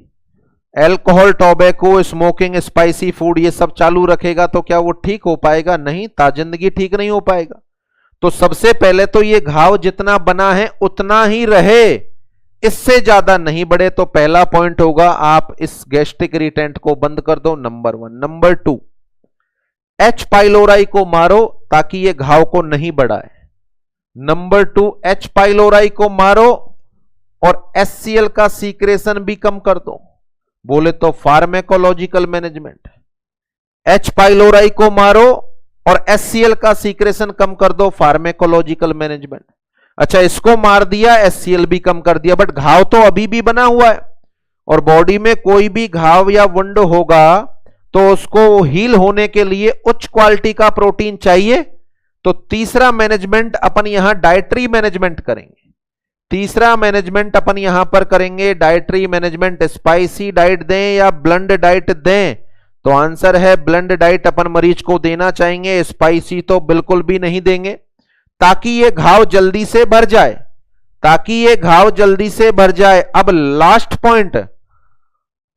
alcohol, tobacco, smoking, spicy food ये सब चालू रखेगा तो क्या वो ठीक हो पाएगा? नहीं, ताजिंदगी ठीक नहीं हो पाएगा। तो सबसे पहले तो ये घाव जितना बना है उतना ही रहे, इससे ज्यादा नहीं बढ़े। तो पहला पॉइंट होगा आप इस गैस्ट्रिक इरिटेंट को बंद कर दो, नंबर 1। नंबर 2, H पाइलोराई को मारो ताकि ये घाव को नहीं बढ़ाए। नंबर 2, H पाइलोराई को मारो और HCl का सीक्रेशन भी कम कर दो। बोले तो फार्मेकोलॉजिकल मैनेजमेंट। H पाइलोराई को मारो और HCl का सीक्रेशन कम कर दो, फार्मेकोलॉजिकल मैनेजमेंट। अच्छा, इसको मार दिया, HCl भी कम कर दिया, बट घाव तो अभी भी बना हुआ है। और बॉडी में कोई भी घाव या वुंड होगा तो उसको हील होने के लिए उच्च क्वालिटी का प्रोटीन चाहिए। तो तीसरा मैनेजमेंट अपन यहां डाइटरी मैनेजमेंट करेंगे। तीसरा मैनेजमेंट अपन यहां पर करेंगे डाइटरी मैनेजमेंट। स्पाइसी डाइट दें या ब्लेंड डाइट दें? तो आंसर है ब्लेंड डाइट अपन मरीज को देना चाहेंगे, स्पाइसी तो बिल्कुल भी नहीं देंगे, ताकि ये घाव जल्दी से भर जाए, ताकि ये घाव जल्दी से भर जाए। अब लास्ट पॉइंट,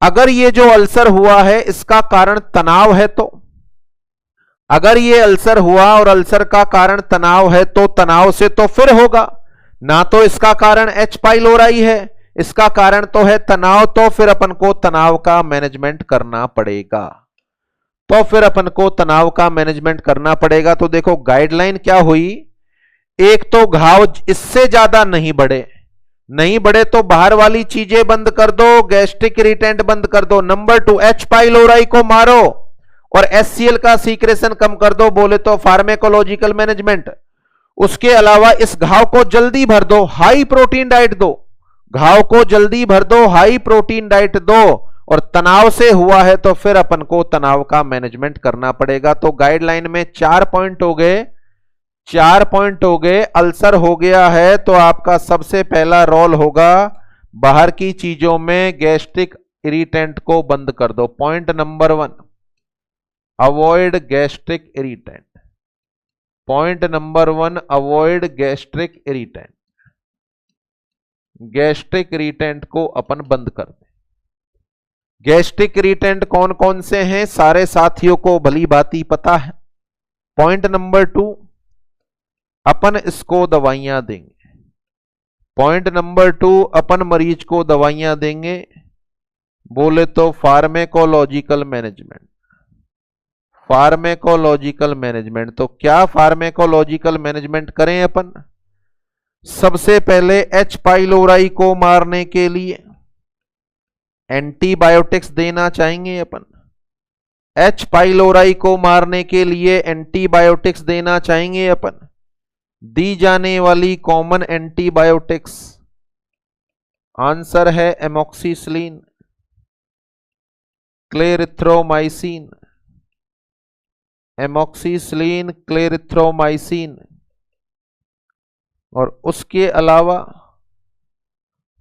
अगर ये जो अल्सर हुआ है इसका कारण तनाव है, तो अगर ये अल्सर हुआ और अल्सर का कारण तनाव है तो तनाव से तो फिर होगा ना, तो इसका कारण H पाइलोराई है, इसका कारण तो है तनाव, तो फिर अपन को तनाव का मैनेजमेंट करना पड़ेगा। तो फिर अपन को तनाव का मैनेजमेंट करना पड़ेगा। तो देखो गाइडलाइन क्या हुई, एक तो घाव इससे ज्यादा नहीं बढ़े, नहीं बढ़े तो बाहर वाली चीजें बंद कर दो, गैस्ट्रिक इरिटेंट बंद कर दो। नंबर 2, H पाइलोराई को मारो और HCl का सीक्रेशन कम कर दो, बोले तो फार्मेकोलॉजिकल मैनेजमेंट। उसके अलावा इस घाव को जल्दी भर दो, हाई प्रोटीन डाइट दो, घाव को जल्दी भर दो, हाई प्रोटीन डाइट दो। और तनाव से हुआ है तो फिर अपन को तनाव का मैनेजमेंट करना पड़ेगा। तो गाइडलाइन में 4 पॉइंट हो गए, 4 पॉइंट हो गए। अल्सर हो गया है तो आपका सबसे पहला रोल होगा बाहर की चीजों में गैस्ट्रिक इरिटेंट को बंद कर दो। Point number 1, avoid gastric irritant. Point number 1, avoid gastric irritant. Gastric irritant को अपन बंद कर दें। गैस्ट्रिक इरिटेंट कौन कौन से हैं सारे साथियों को भली भांति पता है। पॉइंट नंबर 2, अपन इसको दवाइयां देंगे। पॉइंट नंबर 2, अपन मरीज को दवाइयां देंगे, बोले तो फार्मेकोलॉजिकल मैनेजमेंट। फार्मेकोलॉजिकल मैनेजमेंट, तो क्या फार्मेकोलॉजिकल मैनेजमेंट करें अपन? सबसे पहले H पाइलोराई को मारने के लिए एंटीबायोटिक्स देना चाहेंगे अपन। H पाइलोराई को मारने के लिए एंटीबायोटिक्स देना चाहेंगे अपन। दी जाने वाली कॉमन एंटीबायोटिक्स आंसर है एमॉक्सिसिलिन, क्लेरिथ्रोमाइसिन, एमॉक्सिसिलिन, क्लेरिथ्रोमाइसिन। और उसके अलावा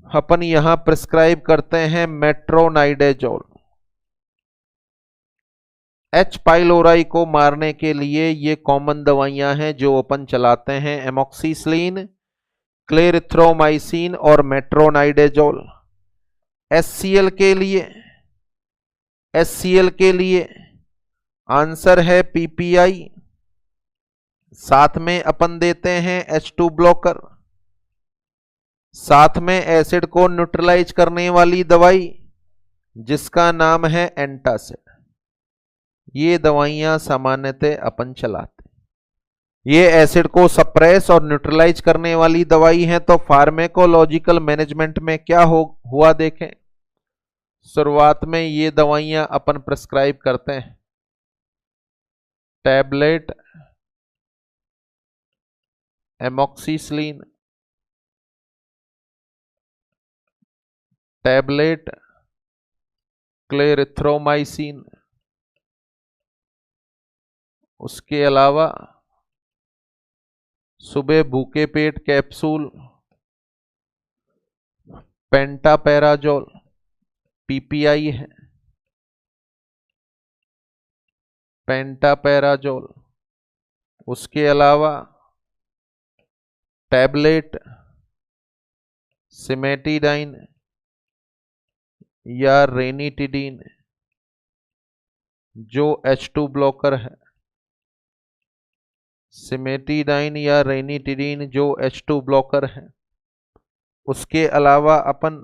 अपन यहां प्रिस्क्राइब करते हैं मेट्रोनाइडेजोल। एच पाइलोराई को मारने के लिए ये कॉमन दवाइयां हैं जो अपन चलाते हैं, एमॉक्सिसिलिन, क्लेरिथ्रोमाइसिन और मेट्रोनाइडेजोल। एचसीएल के लिए आंसर है पीपीआई, साथ में अपन देते हैं H2 ब्लॉकर, साथ में एसिड को न्यूट्रलाइज करने वाली दवाई जिसका नाम है एंटासिड। ये दवाइयां सामान्यतः अपन चलाते हैं। ये एसिड को सप्रेस और न्यूट्रलाइज करने वाली दवाई है। तो फार्मेकोलॉजिकल मैनेजमेंट में क्या हुआ देखें, शुरुआत में ये दवाइयां अपन प्रिस्क्राइब करते हैं, टैबलेट एमॉक्सिसिलिन, टैबलेट क्लेरिथ्रोमाइसिन, उसके अलावा सुबह भूखे पेट कैप्सूल पेंटापेराजोल पीपीआई है, पेंटापेराजोल। उसके अलावा टैबलेट सिमेटिडाइन या रेनिटिडीन जो H2 ब्लॉकर है, सिमेटिडाइन या रेनिटिडीन जो H2 ब्लॉकर है। उसके अलावा अपन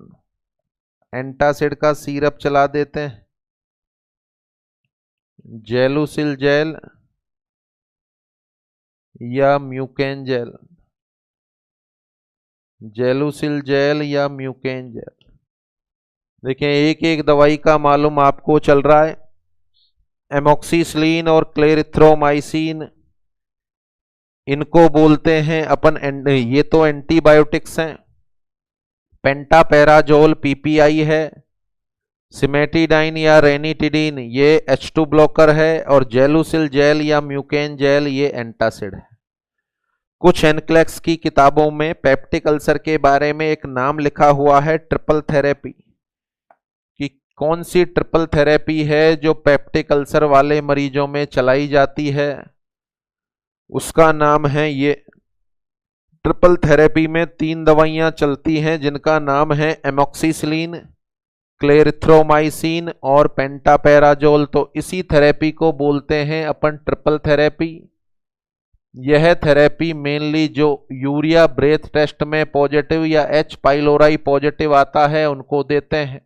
एंटासिड का सिरप चला देते हैं, जेलुसिल जेल या म्यूकेन जेल, जेलुसिल जेल या म्यूकेन जेल। देखें एक एक दवाई का मालूम आपको चल रहा है। एमॉक्सिसिलिन और क्लेरिथ्रोमाइसिन इनको बोलते हैं अपन, ये तो एंटीबायोटिक्स हैं। पेंटापेराजोल पीपीआई है, सिमेटिडाइन या रेनिटिडीन ये H2 ब्लॉकर है और जेलुसिल जेल या म्यूकेन जेल ये एंटासिड है। कुछ एनक्लेक्स की किताबों में पेप्टिक अल्सर के बारे में एक नाम लिखा हुआ है ट्रिपल थेरेपी, कि कौन सी ट्रिपल थेरेपी है जो पेप्टिक अल्सर वाले मरीजों में चलाई जाती है। उसका नाम है, ये ट्रिपल थेरेपी में 3 दवाइयां चलती हैं जिनका नाम है एमॉक्सिसिलिन, क्लेरिथ्रोमाइसिन और पेंटापेराजोल। तो इसी थेरेपी को बोलते हैं अपन ट्रिपल थेरेपी। यह थेरेपी मेनली जो यूरिया ब्रेथ टेस्ट में पॉजिटिव या H पाइलोराई पॉजिटिव आता है उनको देते हैं।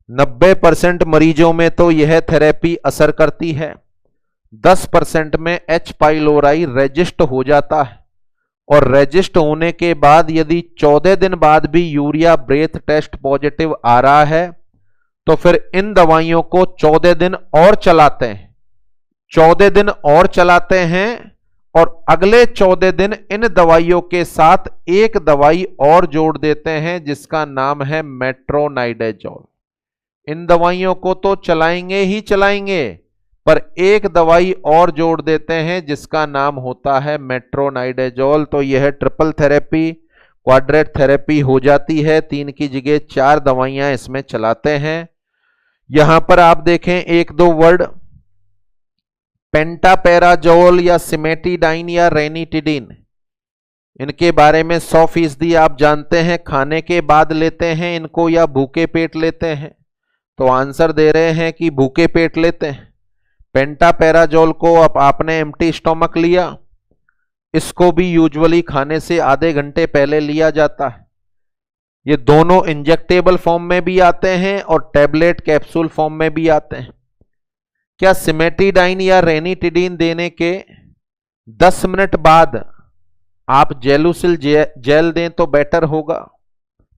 90% मरीजों में तो यह थेरेपी असर करती है, 10% में H पाइलोराई रेजिस्ट हो जाता है और रेजिस्ट होने के बाद यदि 14 दिन बाद भी यूरिया ब्रेथ टेस्ट पॉजिटिव आ रहा है तो फिर इन दवाइयों को 14 दिन और चलाते हैं, 14 दिन और चलाते हैं और अगले 14 दिन इन दवाइयों के साथ एक दवाई और जोड़ देते हैं जिसका नाम है मेट्रोनाइडेजोल। इन दवाइयों को तो चलाएंगे ही चलाएंगे पर एक दवाई और जोड़ देते हैं जिसका नाम होता है मेट्रोनाइडेजोल। तो यह ट्रिपल थेरेपी क्वाड्रेट थेरेपी हो जाती है, 3 की जगह 4 दवाइयां इसमें चलाते हैं। यहां पर आप देखें 1-2 वर्ड, पेंटापेराजोल या सिमेटिडाइन या रेनिटिडीन, इनके बारे में 100% आप जानते हैं। खाने के बाद लेते हैं इनको या भूखे पेट लेते हैं, तो आंसर दे रहे हैं कि भूखे पेट लेते हैं। पेंटापेराजोल को अब आपने एम्प्टी स्टोमक लिया, इसको भी यूजुअली खाने से आधे घंटे पहले लिया जाता है। ये दोनों इंजेक्टेबल फॉर्म में भी आते हैं और टैबलेट कैप्सूल फॉर्म में भी आते हैं। क्या सिमेटिडाइन या रेनिटिडीन देने के 10 मिनट बाद आप जेलुसिल जेल दें तो बेटर होगा?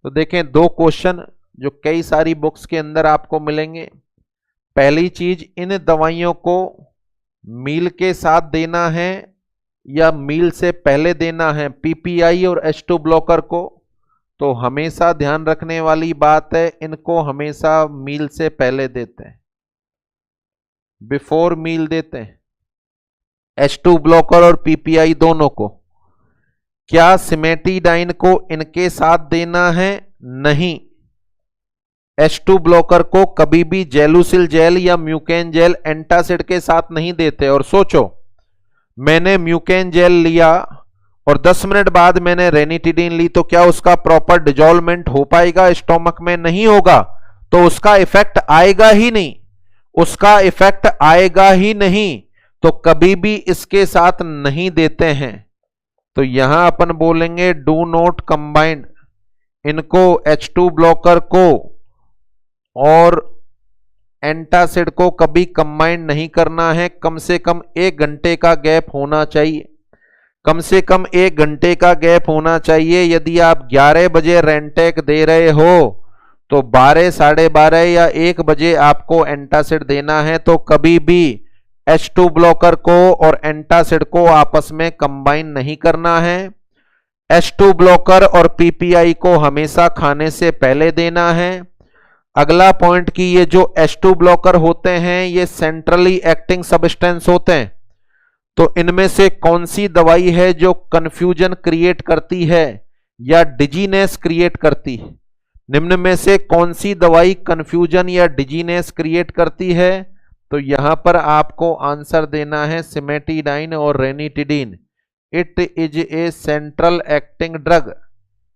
तो देखें 2 क्वेश्चन जो कई सारी बुक्स के अंदर आपको मिलेंगे। पहली चीज, इन दवाइयों को मील के साथ देना है या मील से पहले देना है, पीपीआई और H2 ब्लॉकर को? तो हमेशा ध्यान रखने वाली बात है, इनको हमेशा मील से पहले देते हैं, बिफोर मील देते हैं H2 ब्लॉकर और पीपीआई दोनों को। क्या सिमेटिडाइन को इनके साथ देना है? नहीं, H2 ब्लॉकर को कभी भी जेलुसिल जेल या म्यूकेन जेल एंटासिड के साथ नहीं देते। और सोचो, मैंने म्यूकेन जेल लिया और 10 मिनट बाद मैंने रेनिटिडीन ली, तो क्या उसका प्रॉपर डिजोल्वमेंट हो पाएगा स्टोमक में? नहीं होगा। तो उसका इफेक्ट आएगा ही नहीं, उसका इफेक्ट आएगा ही नहीं। तो कभी भी इसके साथ नहीं देते हैं। तो यहां अपन बोलेंगे डू नॉट कंबाइन इनको, H2 ब्लॉकर को और एंटासिड को कभी कंबाइन नहीं करना है। कम से कम 1 घंटे का गैप होना चाहिए, कम से कम 1 घंटे का गैप होना चाहिए। यदि आप 11 बजे रेंटेक दे रहे हो तो 12, 12:30 या 1 बजे आपको एंटासिड देना है। तो कभी भी H2 ब्लॉकर को और एंटासिड को आपस में कंबाइन नहीं करना है। H2 ब्लॉकर और PPI को हमेशा खाने से पहले देना है। अगला पॉइंट कि ये जो H2 ब्लॉकर होते हैं ये सेंट्रली एक्टिंग सब्सटेंस होते हैं। तो इनमें से कौन सी दवाई है जो कंफ्यूजन क्रिएट करती है या डिजीनेस क्रिएट करती है? निम्न में से कौन सी दवाई कंफ्यूजन या डिजीनेस क्रिएट करती है? तो यहां पर आपको आंसर देना है सिमेटिडाइन और ranitidine. It is a central acting drug.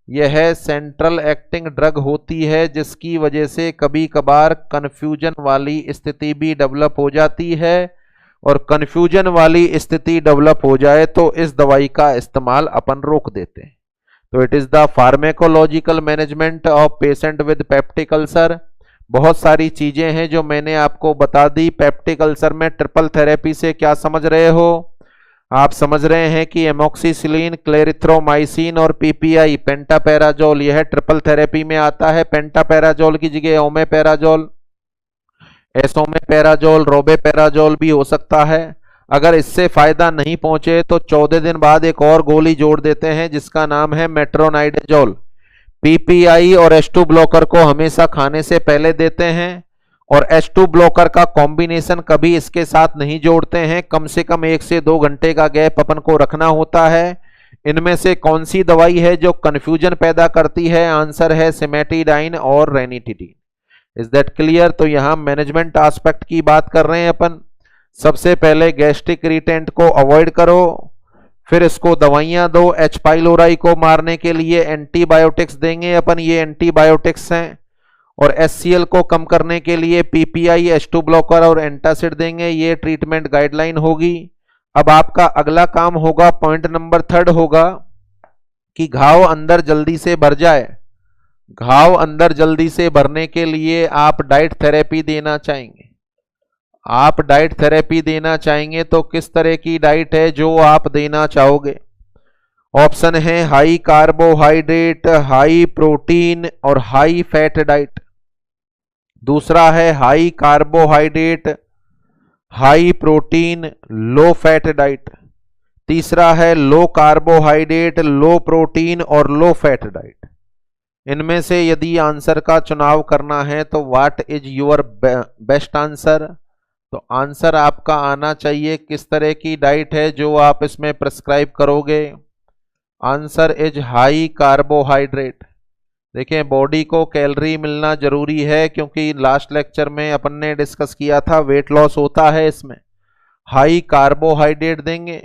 यह सेंट्रल एक्टिंग ड्रग होती है जिसकी वजह से कभी कभार कंफ्यूजन वाली स्थिति भी डेवलप हो जाती है। और कंफ्यूजन वाली स्थिति डेवलप हो जाए तो इस दवाई का इस्तेमाल अपन रोक देते हैं। तो it is the pharmacological management of patient with peptic ulcer. बहुत सारी चीजें हैं जो मैंने आपको बता दी। पेप्टिक अल्सर में ट्रिपल थेरेपी से क्या समझ रहे हो? आप समझ रहे हैं कि एमोक्सिसिलिन, क्लेरिथ्रोमाइसिन और PPI पेंटापेराजोल यह ट्रिपल थेरेपी में आता है। पेंटापेराजोल की जगह ओमेपेराजोल, एसोमेपेराजोल, रोबेपेराजोल भी हो सकता है। अगर इससे फायदा नहीं पहुंचे तो 14 दिन बाद एक और गोली जोड़ देते हैं जिसका नाम है मेट्रोनाइडाजोल। PPI और H2 ब्लॉकर को हमेशा खाने से पहले देते हैं और H2 ब्लॉकर का कॉम्बिनेशन कभी इसके साथ नहीं जोड़ते हैं। कम से कम 1 से 2 घंटे का गैप अपन को रखना होता है। इनमें से कौन सी दवाई है जो कंफ्यूजन पैदा करती है? आंसर है सिमेटिडाइन और रेनिटिडीन। Is that clear? तो यहां मैनेजमेंट एस्पेक्ट की बात कर रहे हैं अपन। सबसे पहले गैस्ट्रिक इरिटेंट को अवॉइड करो, फिर इसको दवाइयां दो। H. पाइलोराई को मारने के लिए एंटीबायोटिक्स देंगे अपन, ये एंटीबायोटिक्स हैं। और HCl को कम करने के लिए PPI, H2 ब्लॉकर और एंटासिड देंगे, ये ट्रीटमेंट गाइडलाइन होगी। अब आपका अगला काम होगा, पॉइंट नंबर 3 होगा कि घाव अंदर जल्दी से भर जाए। घाव अंदर जल्दी से भरने के लिए आप डाइट थेरेपी देना चाहेंगे। आप डाइट थेरेपी देना चाहेंगे तो किस तरह की डाइट है जो आप देना चाहोगे? ऑप्शन है हाई कार्बोहाइड्रेट, हाई प्रोटीन और हाई फैट डाइट। दूसरा है high carbohydrate, high protein, low fat diet. तीसरा है लो कार्बोहाइड्रेट, लो प्रोटीन और लो फैट डाइट। इनमें से यदि आंसर का चुनाव करना है तो what is your best answer? तो आंसर आपका आना चाहिए किस तरह की डाइट है जो आप इसमें प्रिस्क्राइब करोगे। Answer is high carbohydrate. देखिए, बॉडी को कैलोरी मिलना जरूरी है क्योंकि लास्ट लेक्चर में अपन ने डिस्कस किया था वेट लॉस होता है इसमें। हाई कार्बोहाइड्रेट देंगे,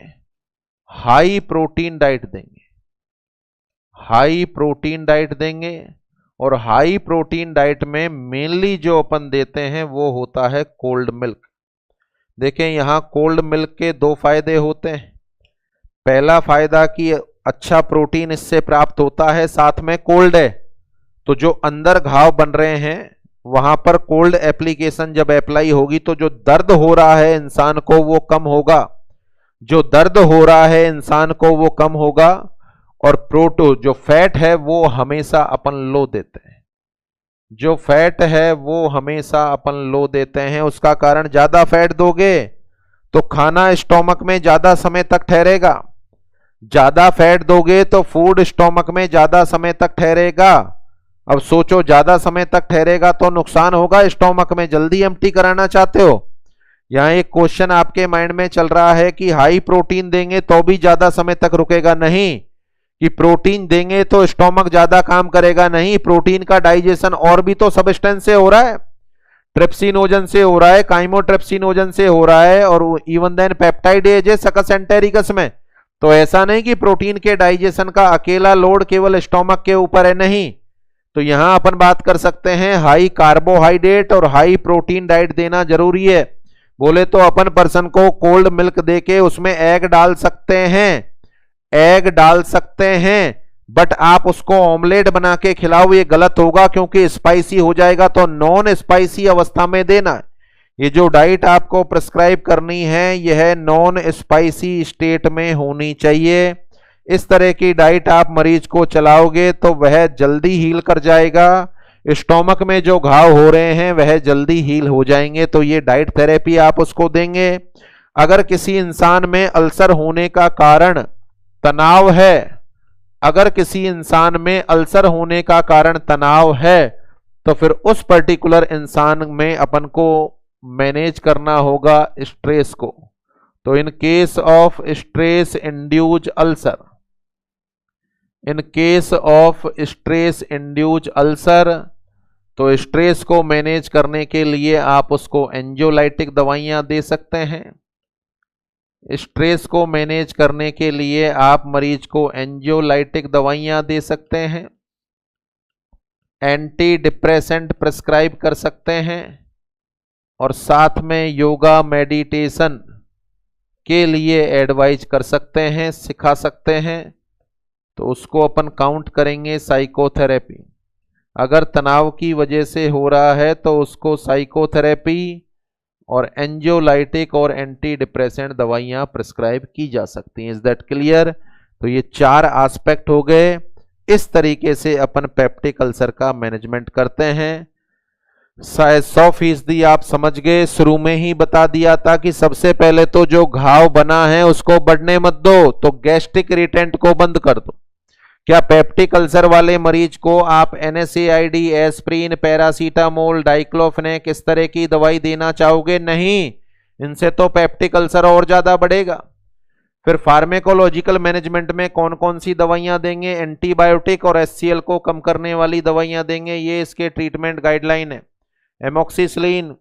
हाई प्रोटीन डाइट देंगे, हाई प्रोटीन डाइट देंगे। और हाई प्रोटीन डाइट में मेनली जो अपन देते हैं वो होता है कोल्ड मिल्क। देखें, यहां कोल्ड मिल्क के 2 फायदे होते हैं। पहला फायदा कि अच्छा प्रोटीन इससे प्राप्त होता है, साथ में कोल्ड है तो जो अंदर घाव बन रहे हैं वहां पर कोल्ड एप्लीकेशन जब अप्लाई होगी तो जो दर्द हो रहा है इंसान को वो कम होगा। जो दर्द हो रहा है इंसान को वो कम होगा। और प्रोटीन जो फैट है वो हमेशा अपन लो देते हैं। जो फैट है वो हमेशा अपन लो देते हैं। उसका कारण, ज्यादा फैट दोगे तो खाना स्टोमक में ज्यादा समय तक ठहरेगा। ज्यादा फैट दोगे तो फूड स्टोमक में ज्यादा समय तक ठहरेगा। अब सोचो, ज्यादा समय तक ठहरेगा तो नुकसान होगा स्टोमक में, जल्दी एम्प्टी कराना चाहते हो। यहां एक क्वेश्चन आपके माइंड में चल रहा है कि हाई प्रोटीन देंगे तो भी ज्यादा समय तक रुकेगा। नहीं, कि प्रोटीन देंगे तो स्टोमक ज्यादा काम करेगा, नहीं, प्रोटीन का डाइजेशन और भी तो सबस्टेंस से हो रहा है, ट्रिप्सिनोजन से हो रहा है, काइमोट्रिप्सिनोजन से हो रहा है, और इवन देन पेप्टाइडेज है सकस एंटेरिकस में। तो ऐसा नहीं कि प्रोटीन के डाइजेशन का अकेला लोड केवल स्टोमक के ऊपर है, नहीं। तो यहां अपन बात कर सकते हैं हाई कार्बोहाइड्रेट और हाई प्रोटीन डाइट देना जरूरी है। बोले तो अपन पर्सन को कोल्ड मिल्क देके उसमें एग डाल सकते हैं, एग डाल सकते हैं, बट आप उसको ऑमलेट बना के खिलाओ, ये गलत होगा, क्योंकि स्पाइसी हो जाएगा। तो नॉन स्पाइसी अवस्था में देना है। ये जो डाइट आपको प्रिस्क्राइब करनी है यह नॉन स्पाइसी स्टेट में होनी चाहिए। इस तरह की डाइट आप मरीज को चलाओगे तो वह जल्दी हील कर जाएगा, स्टोमक में जो घाव हो रहे हैं वह जल्दी हील हो जाएंगे। तो ये डाइट थेरेपी आप उसको देंगे। अगर किसी इंसान में अल्सर होने का कारण तनाव है, अगर किसी इंसान में अल्सर होने का कारण तनाव है, तो फिर उस पर्टिकुलर इंसान में अपन को मैनेज करना होगा स्ट्रेस को। तो in case of stress induce ulcer, in case of stress induce ulcer, तो स्ट्रेस को मैनेज करने के लिए आप उसको एंजियोलाइटिक दवाइयां दे सकते हैं। स्ट्रेस को मैनेज करने के लिए आप मरीज को एंजियोलाइटिक दवाइयां दे सकते हैं, एंटी डिप्रेसेंट प्रिस्क्राइब कर सकते हैं, और साथ में योगा मेडिटेशन के लिए एडवाइज कर सकते हैं, सिखा सकते हैं। तो उसको अपन काउंट करेंगे साइकोथेरेपी। अगर तनाव की वजह से हो रहा है तो उसको साइकोथेरेपी और एंजियोलाइटिक और एंटी डिप्रेसेंट दवाइयां प्रिस्क्राइब की जा सकती हैं। Is that clear? तो ये 4 एस्पेक्ट हो गए। इस तरीके से अपन पेप्टिक अल्सर का मैनेजमेंट करते हैं। 100% आप समझ गए। शुरू में ही बता दिया था कि सबसे पहले तो जो घाव बना है उसको बढ़ने मत दो, तो गैस्ट्रिक इरिटेंट को बंद कर दो। क्या पेप्टिक अल्सर वाले मरीज को आप NSAID, एस्प्रिन, पैरासीटामोल, डाइक्लोफेनेक इस तरह की दवाई देना चाहोगे? नहीं, इनसे तो पेप्टिक अल्सर और ज्यादा बढ़ेगा। फिर फार्मेकोलॉजिकल मैनेजमेंट में कौन कौन सी दवाइयां देंगे? एंटीबायोटिक और HCl को कम करने वाली दवाइयां देंगे, ये इसके ट्रीटमेंट गाइडलाइन है। एमोक्सिसिलिन,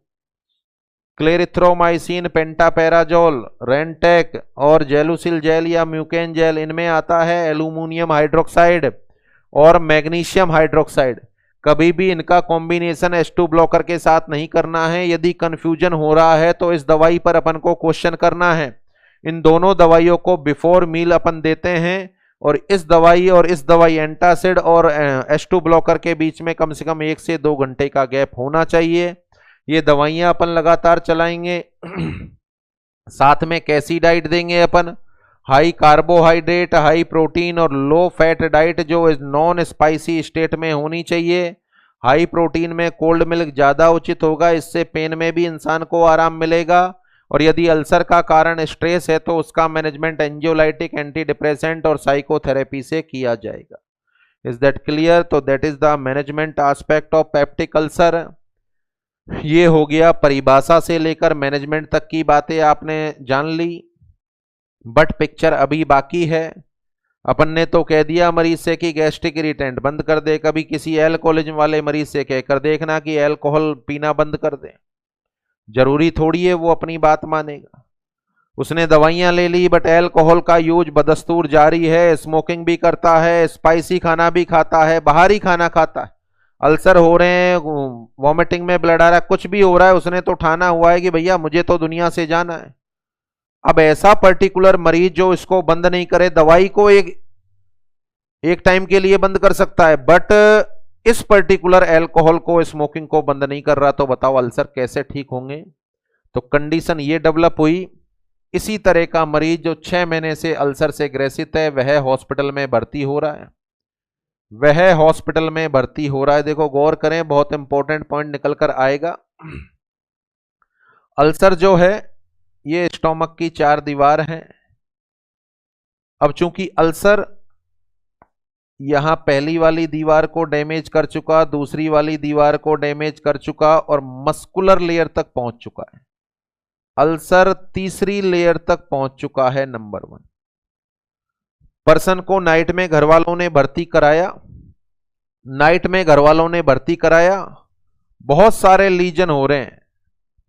क्लेरिथ्रोमाइसिन, पेंटापेराजोल, रेंटेक और जेलुसिल जेल या म्यूकेन जेल, इनमें आता है एल्यूमिनियम हाइड्रोक्साइड और मैग्नीशियम हाइड्रोक्साइड। कभी भी इनका कॉम्बिनेशन H2 ब्लॉकर के साथ नहीं करना है। यदि कंफ्यूजन हो रहा है तो इस दवाई पर अपन को क्वेश्चन करना है। इन दोनों दवाइयों को बिफोर मील अपन देते हैं, और इस दवाई एंटासिड और H2 ब्लॉकर के बीच में कम से कम 1 से 2 घंटे का गैप होना चाहिए। ये दवाइयां अपन लगातार चलाएंगे। साथ में कैसी डाइट देंगे अपन? हाई कार्बोहाइड्रेट, हाई प्रोटीन और लो फैट डाइट जो नॉन स्पाइसी स्टेट में होनी चाहिए। हाई प्रोटीन में कोल्ड मिल्क ज्यादा उचित होगा, इससे पेन में भी इंसान को आराम मिलेगा। और यदि अल्सर का कारण स्ट्रेस है तो उसका मैनेजमेंट एंजियोलाइटिक, एंटी डिप्रेसेंट और साइकोथेरेपी से किया जाएगा। Is that clear? तो that is the management aspect of peptic ulcer. ये हो गया परिभाषा से लेकर मैनेजमेंट तक की बातें आपने जान ली, बट पिक्चर अभी बाकी है। अपन ने तो कह दिया मरीज से कि गैस्ट्रिक इरिटेंट बंद कर दे। कभी किसी एल्कोहलिज्म वाले मरीज से कहकर देखना कि एल्कोहल पीना बंद कर दे। जरूरी थोड़ी है वो अपनी बात मानेगा। उसने दवाइयां ले ली बट एल्कोहल का यूज बदस्तूर जारी है, स्मोकिंग भी करता है, स्पाइसी खाना भी खाता है, बाहरी खाना खाता है, अल्सर हो रहे हैं, वॉमिटिंग में ब्लड आ रहा है, कुछ भी हो रहा है, उसने तो ठाना हुआ है कि भैया मुझे तो दुनिया से जाना है। अब ऐसा पर्टिकुलर मरीज जो इसको बंद नहीं करे, दवाई को एक टाइम के लिए बंद कर सकता है, बट इस पर्टिकुलर एल्कोहल को, स्मोकिंग को बंद नहीं कर रहा, तो बताओ अल्सर कैसे ठीक होंगे? तो कंडीशन ये डेवलप हुई। इसी तरह का मरीज जो 6 महीने से अल्सर से ग्रसित है वह हॉस्पिटल में भर्ती हो रहा है, वह हॉस्पिटल में भर्ती हो रहा है। देखो गौर करें, बहुत इंपॉर्टेंट पॉइंट निकल कर आएगा। अल्सर जो है ये स्टोमक की 4 दीवार है। अब चूंकि अल्सर यहां पहली वाली दीवार को डैमेज कर चुका, दूसरी वाली दीवार को डैमेज कर चुका और मस्कुलर लेयर तक पहुंच चुका है। अल्सर तीसरी लेयर तक पहुंच चुका है, नंबर 1। पर्सन को नाइट में घर वालों ने भर्ती कराया, नाइट में घर वालों ने भर्ती कराया, बहुत सारे लीजन हो रहे हैं,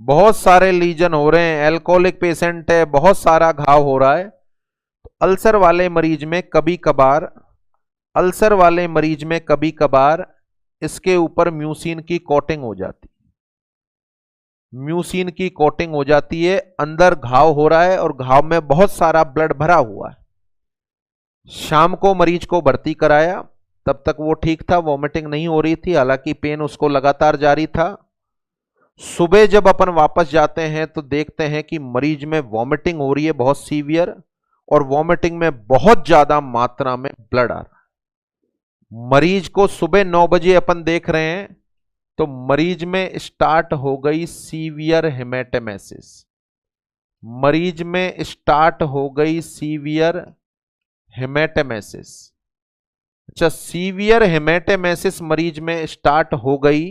बहुत सारे लीजन हो रहे हैं, एल्कोहलिक पेशेंट है, बहुत सारा घाव हो रहा है। तो अल्सर वाले मरीज में कभी कभार, अल्सर वाले मरीज में कभी कभार इसके ऊपर म्यूसिन की कोटिंग हो जाती, म्यूसिन की कोटिंग हो जाती है। अंदर घाव हो रहा है और घाव में बहुत सारा ब्लड भरा हुआ है। शाम को मरीज को भर्ती कराया, तब तक वो ठीक था, वॉमिटिंग नहीं हो रही थी, हालांकि पेन उसको लगातार जारी था। सुबह जब अपन वापस जाते हैं तो देखते हैं कि मरीज में वॉमिटिंग हो रही है बहुत सीवियर, और वॉमिटिंग में बहुत ज्यादा मात्रा में ब्लड आ रहा है। मरीज को सुबह 9 बजे अपन देख रहे हैं तो मरीज में स्टार्ट हो गई सीवियर हेमेटेमेसिस, मरीज में स्टार्ट हो गई सीवियर हेमेटेमेसिस। अच्छा, सीवियर हेमेटेमेसिस मरीज में स्टार्ट हो गई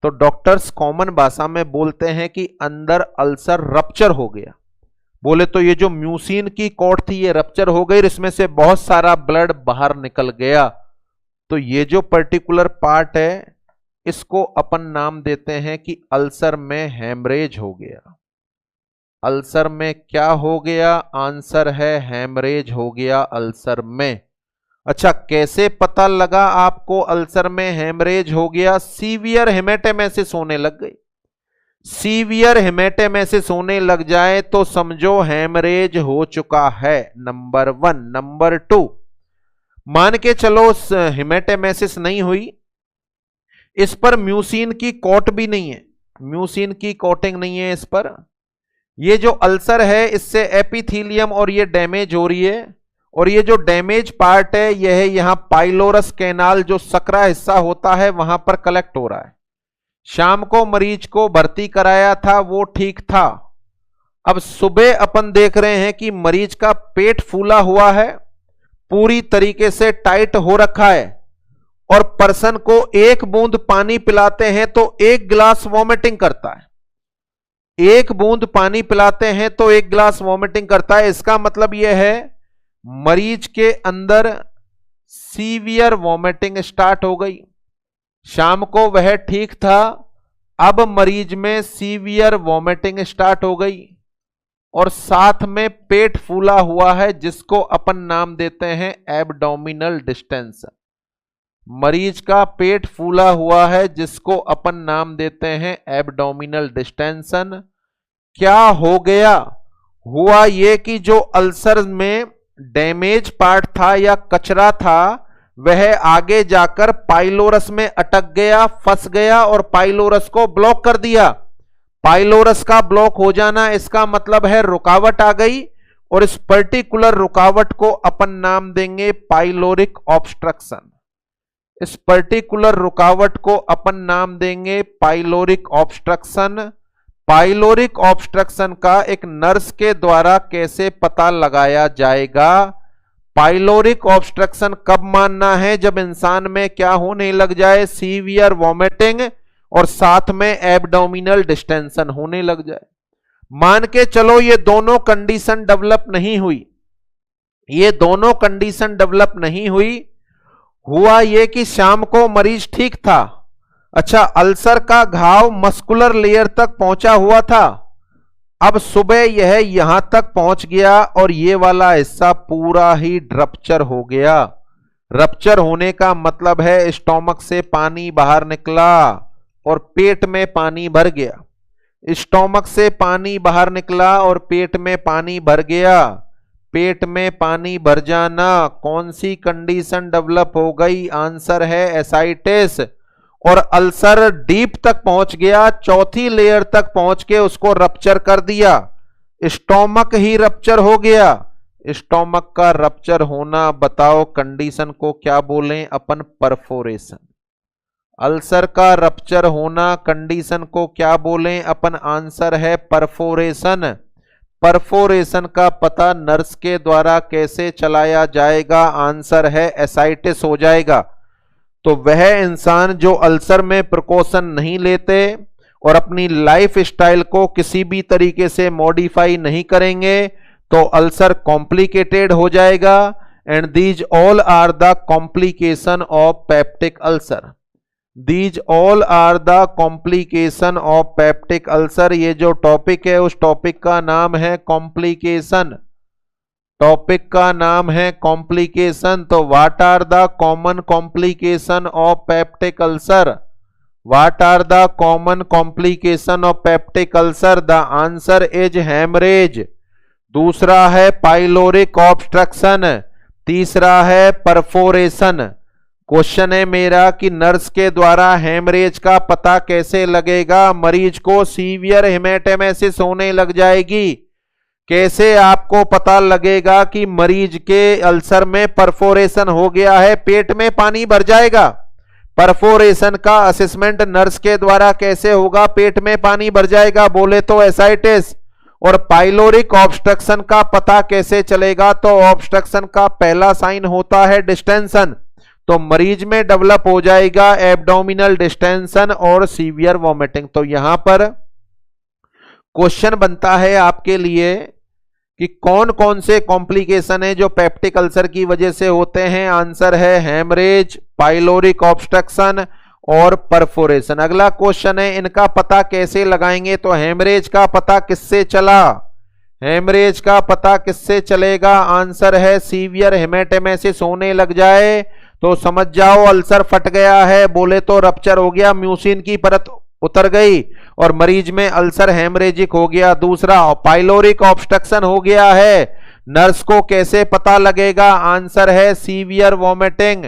तो डॉक्टर्स कॉमन भाषा में बोलते हैं कि अंदर अल्सर रप्चर हो गया। बोले तो ये जो म्यूसिन की कॉर्ड थी ये रप्चर हो गई, इसमें से बहुत सारा ब्लड बाहर निकल गया। तो ये जो पर्टिकुलर पार्ट है इसको अपन नाम देते हैं कि अल्सर में हेमरेज हो गया। अल्सर में क्या हो गया? आंसर है हेमरेज हो गया अल्सर में। अच्छा, कैसे पता लगा आपको अल्सर में हेमरेज हो गया? सीवियर हेमेटेमेसिस होने लग गई। सीवियर हेमेटेमेसिस होने लग जाए तो समझो हेमरेज हो चुका है, नंबर 1। नंबर 2, मान के चलो हेमेटेमेसिस नहीं हुई, इस पर म्यूसिन की कोट भी नहीं है, म्यूसिन की कोटिंग नहीं है इस पर। ये जो अल्सर है इससे एपिथेलियम और ये डैमेज हो रही है, और ये जो डैमेज पार्ट है यह है यहां पाइलोरस कैनाल, जो सकरा हिस्सा होता है वहां पर कलेक्ट हो रहा है। शाम को मरीज को भर्ती कराया था, वो ठीक था। अब सुबह अपन देख रहे हैं कि मरीज का पेट फूला हुआ है, पूरी तरीके से टाइट हो रखा है, और पर्सन को 1 बूंद पानी पिलाते हैं तो 1 गिलास वॉमिटिंग करता है। 1 बूंद पानी पिलाते हैं तो 1 गिलास वॉमिटिंग करता है। इसका मतलब यह है मरीज के अंदर सीवियर वॉमिटिंग स्टार्ट हो गई। शाम को वह ठीक था, अब मरीज में सीवियर वॉमिटिंग स्टार्ट हो गई, और साथ में पेट फूला हुआ है जिसको अपन नाम देते हैं एब्डोमिनल डिस्टेंशन। मरीज का पेट फूला हुआ है जिसको अपन नाम देते हैं एब्डोमिनल डिस्टेंशन। क्या हो गया? हुआ ये कि जो अल्सर में डैमेज पार्ट था या कचरा था वह आगे जाकर पाइलोरस में अटक गया, फंस गया और पाइलोरस को ब्लॉक कर दिया। पाइलोरस का ब्लॉक हो जाना इसका मतलब है रुकावट आ गई, और इस पर्टिकुलर रुकावट को अपन नाम देंगे पाइलोरिक ऑब्स्ट्रक्शन। इस पर्टिकुलर रुकावट को अपन नाम देंगे पाइलोरिक ऑब्स्ट्रक्शन। पाइलोरिक ऑब्स्ट्रक्शन का एक नर्स के द्वारा कैसे पता लगाया जाएगा? पाइलोरिक ऑब्स्ट्रक्शन कब मानना है? जब इंसान में क्या होने लग जाए? सीवियर वॉमिटिंग और साथ में एब्डोमिनल डिस्टेंशन होने लग जाए। मान के चलो ये दोनों कंडीशन डेवलप नहीं हुई, ये दोनों कंडीशन डेवलप नहीं हुई। हुआ ये कि शाम को मरीज ठीक था। अच्छा, अल्सर का घाव मस्कुलर लेयर तक पहुंचा हुआ था, अब सुबह यह यहां तक पहुंच गया और ये वाला हिस्सा पूरा ही रप्चर हो गया। रप्चर होने का मतलब है स्टोमक से पानी बाहर निकला और पेट में पानी भर गया। स्टोमक से पानी बाहर निकला और पेट में पानी भर गया। पेट में पानी भर जाना, कौन सी कंडीशन डेवलप हो गई? आंसर है एसाइटिस। और अल्सर डीप तक पहुंच गया, चौथी लेयर तक पहुंच के उसको रप्चर कर दिया। स्टोमक ही रप्चर हो गया। स्टोमक का रप्चर होना, बताओ कंडीशन को क्या बोलें अपन? परफोरेशन। अल्सर का रप्चर होना कंडीशन को क्या बोलें अपन? आंसर है परफोरेशन। परफोरेशन का पता नर्स के द्वारा कैसे चलाया जाएगा? आंसर है एसाइटिस हो जाएगा। तो वह इंसान जो अल्सर में प्रिकॉशन नहीं लेते और अपनी लाइफ स्टाइल को किसी भी तरीके से मॉडिफाई नहीं करेंगे तो अल्सर कॉम्प्लिकेटेड हो जाएगा। and these all are the complication of peptic ulcer. These all are the complication of peptic ulcer. ये जो टॉपिक है उस टॉपिक का नाम है कॉम्प्लिकेशन, टॉपिक का नाम है कॉम्प्लिकेशन. तो what are the common complication of peptic ulcer? What are the common complication of peptic ulcer? The answer is haemorrhage, दूसरा है पाइलोरिक ऑब्स्ट्रक्शन, तीसरा है परफोरेशन. क्वेश्चन है मेरा कि नर्स के द्वारा हेमरेज का पता कैसे लगेगा? मरीज को सीवियर हेमेटेमेसिस होने लग जाएगी, कैसे आपको पता लगेगा कि मरीज के अल्सर में परफोरेशन हो गया है? पेट में पानी भर जाएगा. परफोरेशन का असेसमेंट नर्स के द्वारा कैसे होगा? पेट में पानी भर जाएगा, बोले तो एसाइटिस. और पाइलोरिक ऑब्स्ट्रक्शन का पता कैसे चलेगा? तो ऑब्स्ट्रक्शन का पहला साइन होता है डिस्टेंशन, तो मरीज में डेवलप हो जाएगा एब्डोमिनल डिस्टेंशन और सीवियर वॉमिटिंग. तो यहां पर क्वेश्चन बनता है आपके लिए कि कौन कौन से कॉम्प्लिकेशन है जो पेप्टिक अल्सर की वजह से होते हैं? आंसर है हेमरेज, पाइलोरिक ऑब्स्ट्रक्शन और परफोरेशन. अगला क्वेश्चन है इनका पता कैसे लगाएंगे? तो हेमरेज का पता किससे चला? हेमरेज का पता किससे चलेगा? आंसर है सीवियर हेमेटेमेसिस होने लग जाए तो समझ जाओ अल्सर फट गया है, बोले तो रप्चर हो गया, म्यूसिन की परत उतर गई और मरीज में अल्सर हेमरेजिक हो गया. दूसरा पाइलोरिक ऑब्स्ट्रक्शन हो गया है, नर्स को कैसे पता लगेगा? आंसर है सीवियर वॉमिटिंग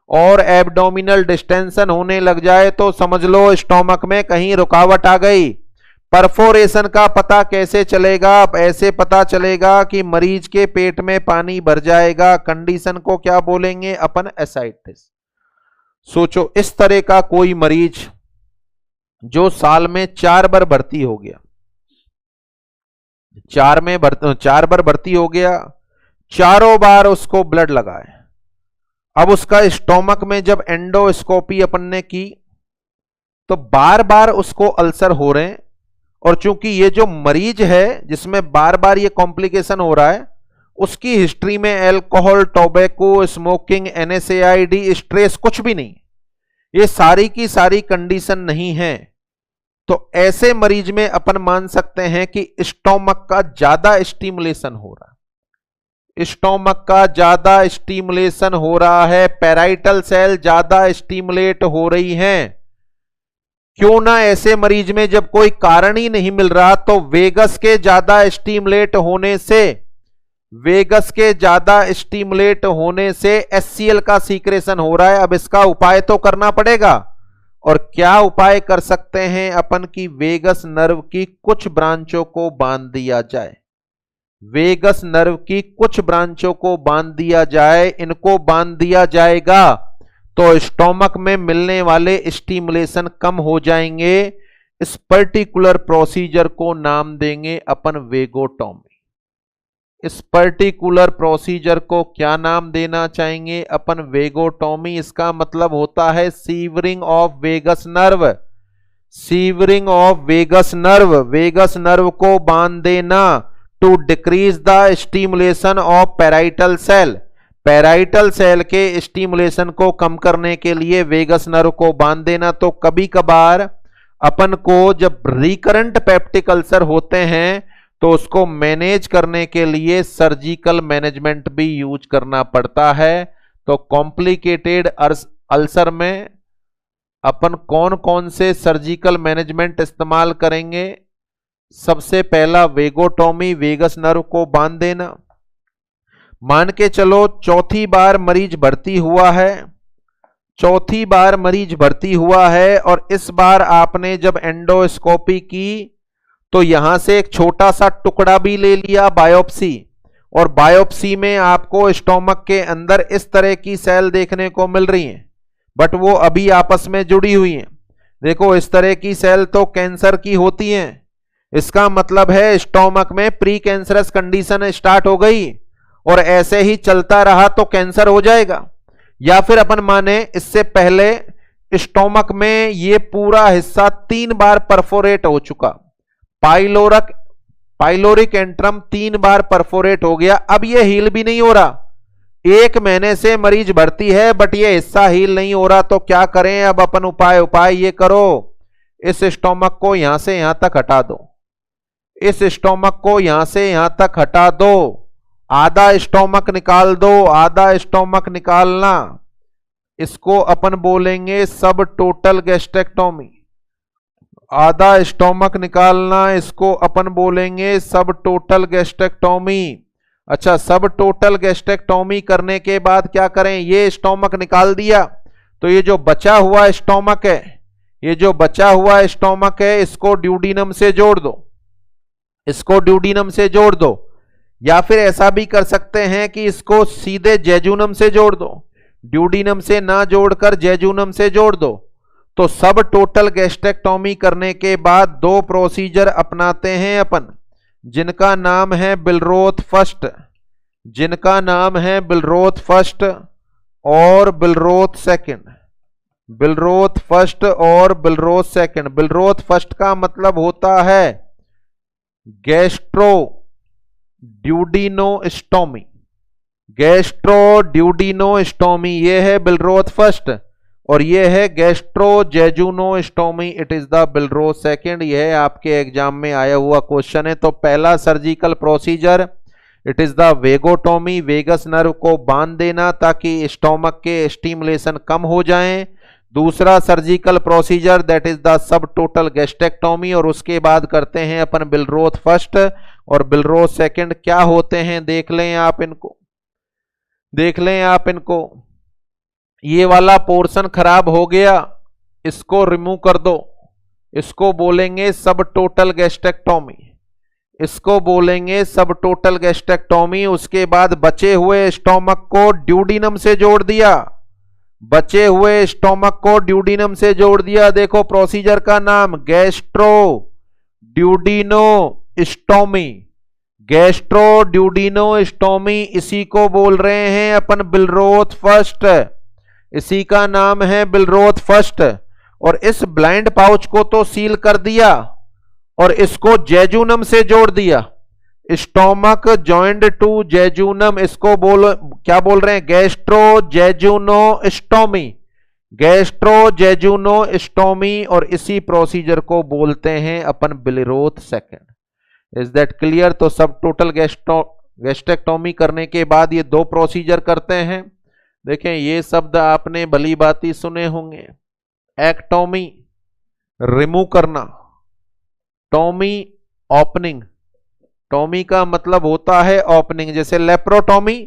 और एब्डोमिनल डिस्टेंशन होने लग जाए तो समझ लो स्टोमक में कहीं रुकावट आ गई. परफोरेशन का पता कैसे चलेगा? अब ऐसे पता चलेगा कि मरीज के पेट में पानी भर जाएगा. कंडीशन को क्या बोलेंगे अपन? एसाइटिस. सोचो इस तरह का कोई मरीज जो साल में 4 बार भर्ती हो गया, 4 बार भर्ती हो गया, चारों बार उसको ब्लड लगाए. अब उसका स्टोमक में जब एंडोस्कोपी अपन ने की तो बार बार उसको अल्सर हो रहे हैं. और चूंकि ये जो मरीज है जिसमें बार बार ये कॉम्प्लिकेशन हो रहा है, उसकी हिस्ट्री में alcohol, tobacco, smoking, NSAID, stress कुछ भी नहीं, ये सारी की सारी कंडीशन नहीं है. तो ऐसे मरीज में अपन मान सकते हैं कि स्टोमक का ज्यादा स्टिमुलेशन हो रहा है, स्टोमक का ज्यादा स्टिमुलेशन हो रहा है, पैराइटल सेल ज्यादा स्टिमुलेट हो रही हैं. क्यों ना ऐसे मरीज में जब कोई कारण ही नहीं मिल रहा तो वेगस के ज्यादा स्टिमुलेट होने से, वेगस के ज्यादा स्टिमुलेट होने से HCl का सीक्रेशन हो रहा है. अब इसका उपाय तो करना पड़ेगा. और क्या उपाय कर सकते हैं अपन की वेगस नर्व की कुछ ब्रांचों को बांध दिया जाए, वेगस नर्व की कुछ ब्रांचों को बांध दिया जाए. इनको बांध दिया जाएगा तो स्टोमक में मिलने वाले स्टिमुलेशन कम हो जाएंगे. इस पर्टिकुलर प्रोसीजर को नाम देंगे अपन वेगोटॉमी. इस पर्टिकुलर प्रोसीजर को क्या नाम देना चाहेंगे अपन? वेगोटॉमी. इसका मतलब होता है severing of vagus nerve, severing of vagus nerve, vagus nerve को बांध देना to decrease the stimulation of parietal cell. Parietal cell के स्टिमुलेशन को कम करने के लिए वेगस नर्व को बांध देना. तो कभी कभार अपन को जब रिकरेंट पेप्टिक अल्सर होते हैं तो उसको मैनेज करने के लिए सर्जिकल मैनेजमेंट भी यूज करना पड़ता है. तो कॉम्प्लिकेटेड अल्सर में अपन कौन कौन से सर्जिकल मैनेजमेंट इस्तेमाल करेंगे? सबसे पहला वेगोटॉमी, वेगस नर्व को बांध देना. मान के चलो चौथी बार मरीज भर्ती हुआ है, चौथी बार मरीज भर्ती हुआ है और इस बार आपने जब एंडोस्कोपी की तो यहां से एक छोटा सा टुकड़ा भी ले लिया बायोप्सी, और बायोप्सी में आपको स्टोमक के अंदर इस तरह की सेल देखने को मिल रही हैं, बट वो अभी आपस में जुड़ी हुई हैं. देखो इस तरह की सेल तो कैंसर की होती हैं. इसका मतलब है स्टोमक में प्री कैंसरस कंडीशन स्टार्ट हो गई और ऐसे ही चलता रहा तो कैंसर हो जाएगा. या फिर अपन माने इससे पहले स्टोमक में ये पूरा हिस्सा 3 बार परफोरेट हो चुका, पाइलोरिक एंट्रम 3 बार परफोरेट हो गया, अब ये हील भी नहीं हो रहा, 1 महीने से मरीज भर्ती है बट ये हिस्सा हील नहीं हो रहा, तो क्या करें अब अपन? उपाय ये करो, इस स्टोमक को यहां से यहां तक हटा दो, इस स्टोमक को यहां से यहां तक हटा दो, आधा स्टोमक निकाल दो, आधा स्टोमक निकालना, इसको अपन बोलेंगे सब टोटल गैस्ट्रेक्टोमी। आधा स्टोमक निकालना, इसको अपन बोलेंगे सब टोटल गैस्ट्रेक्टोमी। अच्छा, सब टोटल गैस्ट्रेक्टोमी करने के बाद क्या करें? ये स्टोमक निकाल दिया, तो ये जो बचा हुआ स्टोमक है, ये जो बचा हुआ स्टोमक है, इसको ड्यूडीनम से जोड़ दो, इसको ड्यूडीनम से जोड़ दो, या फिर ऐसा भी कर सकते हैं कि इसको सीधे जेजुनम से जोड़ दो, ड्यूडीनम से ना जोड़कर जेजुनम से जोड़ दो। तो सब टोटल गैस्ट्रेक्टोमी करने के बाद 2 प्रोसीजर अपनाते हैं अपन, जिनका नाम है बिलरोथ फर्स्ट, जिनका नाम है बिलरोथ फर्स्ट और बिलरोथ सेकंड, बिलरोथ फर्स्ट और बिलरोथ सेकंड। बिलरोथ फर्स्ट का मतलब होता है गैस्ट्रो ड्यूडिनोस्टोमी, गैस्ट्रो ड्यूडिनोस्टोमी, ये है बिलरोथ फर्स्ट, और ये है gastro jejunostomy, it is the Billroth second. यह आपके एग्जाम में आया हुआ क्वेश्चन है। तो पहला surgical procedure it is the vagotomy, vagus nerve को बांध देना ताकि स्टोमक के स्टिमुलेशन कम हो जाएं। दूसरा surgical procedure that is the sub total gastrectomy, और उसके बाद करते हैं अपन बिलरोथ फर्स्ट और बिलरोथ सेकंड। क्या होते हैं देख लें आप इनको, देख लें आप इनको। ये वाला पोर्शन खराब हो गया, इसको रिमूव कर दो, इसको बोलेंगे सब टोटल गैस्ट्रेक्टोमी, इसको बोलेंगे सब टोटल गैस्ट्रेक्टोमी। उसके बाद बचे हुए स्टोमक को ड्यूडीनम से जोड़ दिया, बचे हुए स्टोमक को ड्यूडीनम से जोड़ दिया। देखो प्रोसीजर का नाम गैस्ट्रो ड्यूडिनोस्टोमी, गैस्ट्रो ड्यूडिनोस्टोमी, इसी को बोल रहे हैं अपन बिलरोथ फर्स्ट, इसी का नाम है बिलरोथ फर्स्ट। और इस ब्लाइंड पाउच को तो सील कर दिया और इसको जेजुनम से जोड़ दिया, स्टोमक जॉइंड टू जेजुनम, इसको क्या बोल रहे हैं? गैस्ट्रो जेजुनोस्टोमी, गैस्ट्रो जेजुनोस्टोमी, और इसी प्रोसीजर को बोलते हैं अपन बिलरोथ सेकंड। Is that clear? तो सब टोटल गैस्ट्रेक्टोमी करने के बाद ये 2 प्रोसीजर करते हैं। देखें ये शब्द आपने भली भांति सुने होंगे, एक्टोमी रिमूव करना, टोमी ओपनिंग, टोमी का मतलब होता है ओपनिंग, जैसे laparotomy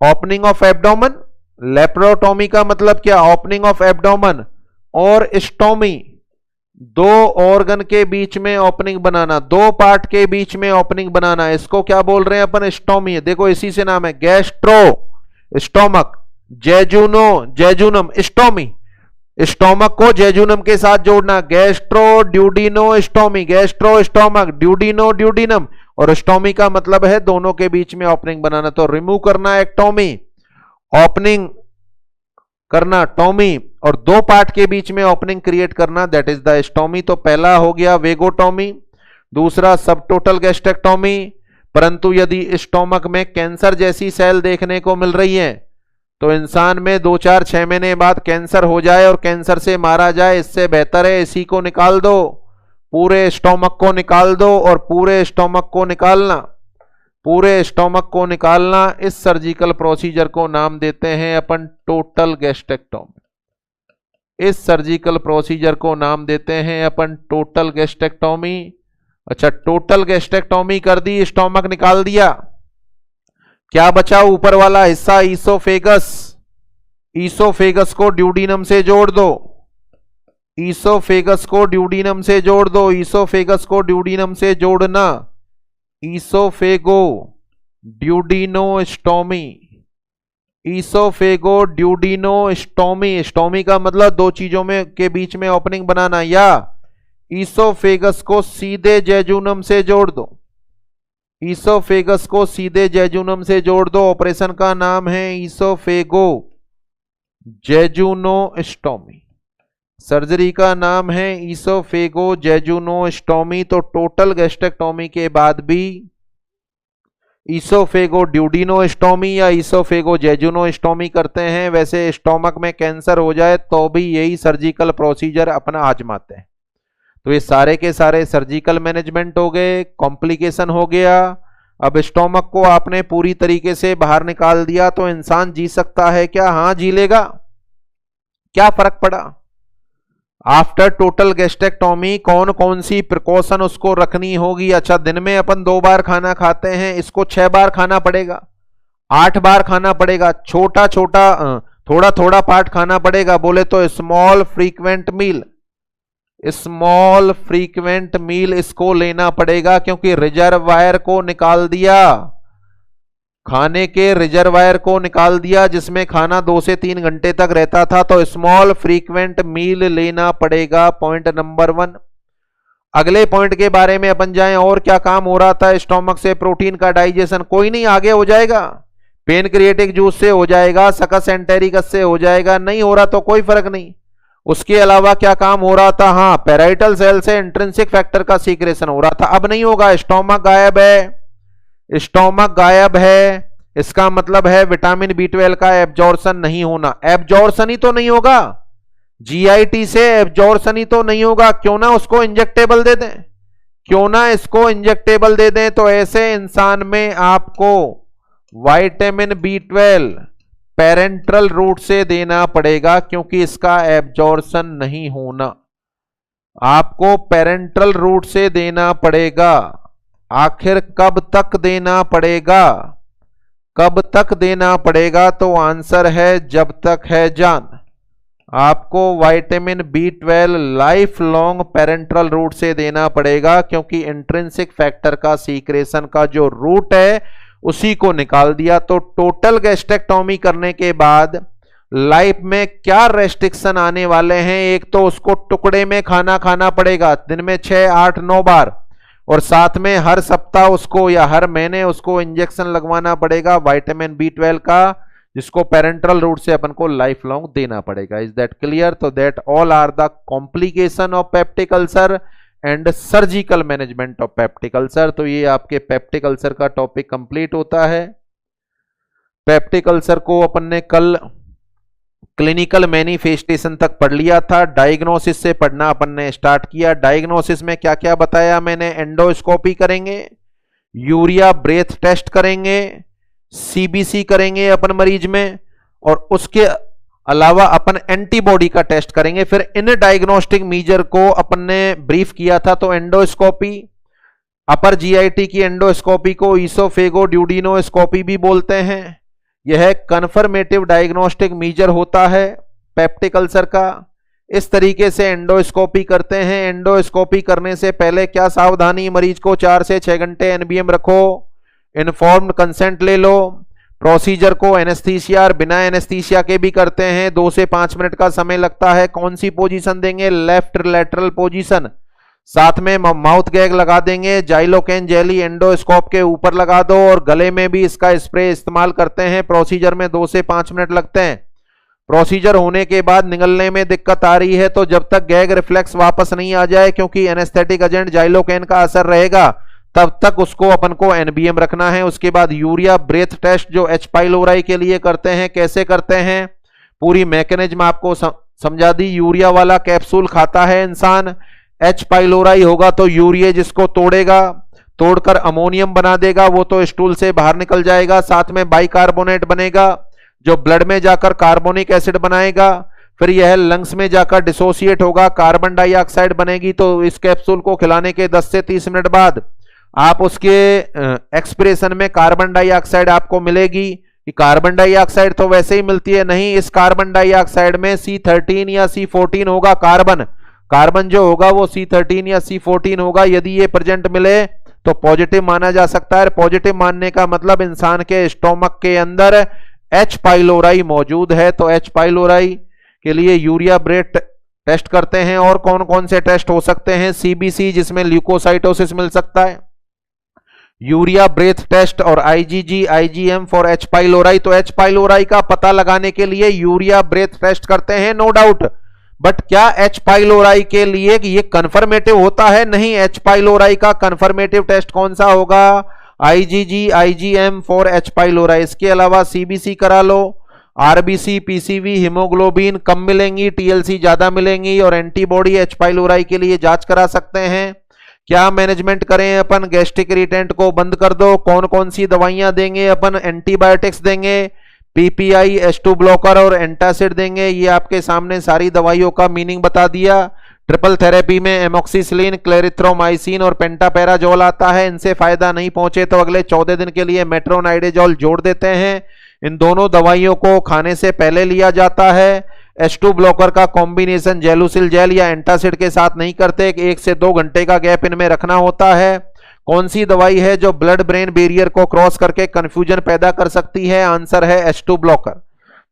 opening of abdomen, laparotomy का मतलब क्या? Opening of abdomen. और स्टोमी 2 ऑर्गन के बीच में ओपनिंग बनाना, 2 पार्ट के बीच में ओपनिंग बनाना, इसको क्या बोल रहे हैं अपन? स्टोमी। देखो इसी से नाम है गैस्ट्रो स्टोमक, जेजुनो जेजुनम स्टोमी, स्टोमक को जेजुनम के साथ जोड़ना, गैस्ट्रो ड्यूडिनोस्टोमी, गैस्ट्रो स्टोमक, ड्यूडिनो ड्यूडिनम, और स्टोमी का मतलब है दोनों के बीच में ओपनिंग बनाना। तो रिमूव करना एक्टोमी, ओपनिंग करना टोमी, और 2 पार्ट के बीच में ओपनिंग क्रिएट करना, दैट इज द स्टोमी। तो पहला हो गया वेगोटोमी, दूसरा सब टोटल गैस्ट्रेक्टोमी। परंतु यदि स्टोमक में कैंसर जैसी सेल देखने को मिल रही है तो इंसान में 2-4-6 महीने बाद कैंसर हो जाए और कैंसर से मारा जाए, इससे बेहतर है इसी को निकाल दो, पूरे स्टोमक को निकाल दो, और पूरे स्टोमक को निकालना, पूरे स्टोमक को निकालना। इस सर्जिकल प्रोसीजर को नाम देते हैं अपन टोटल गैस्ट्रेक्टोमी, इस सर्जिकल प्रोसीजर को नाम देते हैं अपन टोटल गैस्ट्रेक्टोमी। अच्छा, टोटल गैस्ट्रेक्टोमी कर दी, स्टोमक निकाल दिया, क्या बचा? ऊपर वाला हिस्सा ईसोफेगस, ईसोफेगस को ड्यूडीनम से जोड़ दो, ईसोफेगस को ड्यूडीनम से जोड़ दो, ईसोफेगस को ड्यूडीनम से जोड़ना, ईसोफेगो ड्यूडीनोस्टोमी, ईसोफेगो ड्यूडीनोस्टोमी, स्टोमी का मतलब 2 चीजों में के बीच में ओपनिंग बनाना, या ईसोफेगस को सीधे जेजुनम से जोड़ दो, ईसोफेगस को सीधे जेजुनम से जोड़ दो। ऑपरेशन का नाम है ईसोफेगो जेजुनोस्टोमी, सर्जरी का नाम है ईसोफेगो जेजुनोस्टोमी। तो टोटल गैस्ट्रेक्टोमी के बाद भी ईसोफेगो ड्यूडिनोस्टोमी या ईसोफेगो जेजुनोस्टोमी करते हैं। वैसे स्टोमक में कैंसर हो जाए तो भी यही सर्जिकल प्रोसीजर अपना आजमाते हैं। तो ये सारे के सारे सर्जिकल मैनेजमेंट हो गए, कॉम्प्लिकेशन हो गया। अब स्टोमक को आपने पूरी तरीके से बाहर निकाल दिया तो इंसान जी सकता है क्या? हाँ जी लेगा। क्या फर्क पड़ा? आफ्टर टोटल गैस्ट्रेक्टोमी कौन कौन सी प्रिकॉशन उसको रखनी होगी? अच्छा, दिन में अपन 2 बार खाना खाते हैं, इसको 6 बार खाना पड़ेगा, 8 बार खाना पड़ेगा, छोटा छोटा थोड़ा थोड़ा पार्ट खाना पड़ेगा। बोले तो स्मॉल फ्रीक्वेंट मील, स्मॉल फ्रीक्वेंट मील इसको लेना पड़ेगा, क्योंकि रिजर्वायर को निकाल दिया, खाने के रिजर्वायर को निकाल दिया जिसमें खाना 2 से 3 घंटे तक रहता था। तो स्मॉल फ्रीक्वेंट मील लेना पड़ेगा, पॉइंट नंबर 1। अगले पॉइंट के बारे में अपन जाएं, और क्या काम हो रहा था स्टोमक से? प्रोटीन का डाइजेशन कोई नहीं, आगे हो जाएगा, पेनक्रिएटिक जूस से हो जाएगा, सकस एंटेरिकस से हो जाएगा, नहीं हो रहा तो कोई फर्क नहीं। उसके अलावा क्या काम हो रहा था? हाँ, पैराइटल सेल से इंट्रिंसिक फैक्टर का सीक्रेशन हो रहा था, अब नहीं होगा। स्टोमक गायब है, स्टोमक गायब है, इसका मतलब है विटामिन B12 का एब्जॉर्प्शन नहीं होना। एब्जॉर्प्शन ही तो नहीं होगा, जीआईटी से एब्जॉर्प्शन ही तो नहीं होगा, क्यों ना उसको इंजेक्टेबल दे दें, क्यों ना इसको इंजेक्टेबल दे दें। तो ऐसे इंसान में आपको विटामिन B12 पेरेंट्रल रूट से देना पड़ेगा, क्योंकि इसका एब्जॉर्प्शन नहीं होना, आपको पेरेंट्रल रूट से देना पड़ेगा। आखिर कब तक देना पड़ेगा? कब तक देना पड़ेगा? तो आंसर है जब तक है जान। आपको vitamin B12 life long parenteral route से देना पड़ेगा, क्योंकि इंट्रिंसिक फैक्टर का सीक्रेशन का जो रूट है उसी को निकाल दिया। तो टोटल गैस्ट्रेक्टोमी करने के बाद लाइफ में क्या रेस्ट्रिक्शन आने वाले हैं? एक तो उसको टुकड़े में खाना खाना पड़ेगा, दिन में 6, 8, 9 बार, और साथ में हर सप्ताह उसको या हर महीने उसको इंजेक्शन लगवाना पड़ेगा विटामिन B12 का, जिसको पेरेंट्रल रूट से अपन को लाइफ लॉन्ग देना पड़ेगा। Is that clear? तो that all are the complication of peptic ulcer and surgical management of peptic ulcer. तो ये आपके पेप्टिक अल्सर का टॉपिक कंप्लीट होता है। पेप्टिक अल्सर को अपन ने कल क्लिनिकल मैनिफेस्टेशन तक पढ़ लिया था, डायग्नोसिस से पढ़ना अपन ने स्टार्ट किया। डायग्नोसिस में क्या क्या बताया मैंने? एंडोस्कोपी करेंगे, यूरिया ब्रेथ टेस्ट करेंगे, सीबीसी करेंगे अपन मरीज में, और उसके अलावा अपन एंटीबॉडी का टेस्ट करेंगे। फिर इन डायग्नोस्टिक मेजर को अपन ने ब्रीफ किया था। तो एंडोस्कोपी, अपर जीआईटी की एंडोस्कोपी को ईसोफेगो ड्यूडिनोस्कोपी भी बोलते हैं। यह कन्फर्मेटिव डायग्नोस्टिक मेजर होता है पेप्टिक अल्सर का। इस तरीके से एंडोस्कोपी करते हैं। एंडोस्कोपी करने से पहले क्या सावधानी? मरीज को 4 से 6 घंटे एनबीएम रखो, इन्फॉर्म्ड कंसेंट ले लो। प्रोसीजर को एनेस्थीसिया और बिना एनेस्थीसिया के भी करते हैं, 2 से 5 मिनट का समय लगता है। कौन सी पोजीशन देंगे? लेफ्ट लैटरल पोजीशन, साथ में माउथ गैग लगा देंगे। जाइलोकेन जेली एंडोस्कोप के ऊपर लगा दो, और गले में भी इसका स्प्रे इस्तेमाल करते हैं। प्रोसीजर में 2 से 5 मिनट लगते हैं। प्रोसीजर होने के बाद निगलने में दिक्कत आ रही है तो जब तक गैग रिफ्लेक्स वापस नहीं आ जाए, क्योंकि एनेस्थेटिक एजेंट जाइलोकेन का असर रहेगा, तब तक उसको अपन को एनबीएम रखना है। उसके बाद यूरिया ब्रेथ टेस्ट जो H. पाइलोराई के लिए करते हैं, कैसे करते हैं पूरी मैकेनिज्म आपको समझा दी। यूरिया वाला कैप्सूल खाता है इंसान, H. पाइलोराई होगा तो यूरिया जिसको तोड़ेगा, तोड़कर अमोनियम बना देगा, वो तो स्टूल से बाहर निकल जाएगा। साथ में बाइकार्बोनेट बनेगा जो ब्लड में जाकर कार्बोनिक एसिड बनाएगा। फिर यह लंग्स में जाकर डिसोसिएट होगा, कार्बन डाइऑक्साइड बनेगी। तो इस कैप्सूल को खिलाने के 10 से 30 मिनट बाद आप उसके एक्सप्रेशन में कार्बन डाइऑक्साइड आपको मिलेगी। कि कार्बन डाइऑक्साइड तो वैसे ही मिलती है, नहीं, इस कार्बन डाइऑक्साइड में C13 या C14 होगा। कार्बन जो होगा वो C13 या C14 होगा। यदि ये प्रेजेंट मिले तो पॉजिटिव माना जा सकता है। पॉजिटिव मानने का मतलब इंसान के स्टोमक के अंदर H. पाइलोराई मौजूद है। तो H. पाइलोराई के लिए यूरिया ब्रेथ टेस्ट करते हैं। और कौन कौन से टेस्ट हो सकते हैं? सीबीसी जिसमें ल्यूकोसाइटोसिस मिल सकता है, यूरिया ब्रेथ टेस्ट, और IgG IgM for H. Pylori. तो H. पाइलोराई का पता लगाने के लिए यूरिया ब्रेथ टेस्ट करते हैं, नो डाउट। बट क्या H. पाइलोराई के लिए ये कंफर्मेटिव होता है? नहीं। H. पाइलोराई का कंफर्मेटिव टेस्ट कौन सा होगा? IgG IgM for H pylori. इसके अलावा CBC करा लो, RBC PCV हीमोग्लोबिन कम मिलेंगी, TLC ज्यादा मिलेंगी, और एंटीबॉडी H पाइलोराई के लिए जांच करा सकते हैं। क्या मैनेजमेंट करें अपन? गैस्ट्रिक इरिटेंट को बंद कर दो। कौन कौन सी दवाइयां देंगे अपन? एंटीबायोटिक्स देंगे, PPI H2 ब्लॉकर और एंटासिड देंगे। ये आपके सामने सारी दवाइयों का मीनिंग बता दिया। ट्रिपल थेरेपी में एमोक्सिसिलिन, क्लेरिथ्रोमाइसिन और पेंटापेराजोल आता है। इनसे फायदा नहीं पहुंचे तो अगले 14 दिन के लिए मेट्रोनाइडेजोल जोड़ देते हैं। इन दोनों दवाइयों को खाने से पहले लिया जाता है। H2 ब्लॉकर का कॉम्बिनेशन जेलुसिल जेल या एंटासिड के साथ नहीं करते, 1 से 2 घंटे का गैप इनमें रखना होता है। कौन सी दवाई है जो ब्लड ब्रेन बैरियर को क्रॉस करके कंफ्यूजन पैदा कर सकती है? आंसर है H2 ब्लॉकर।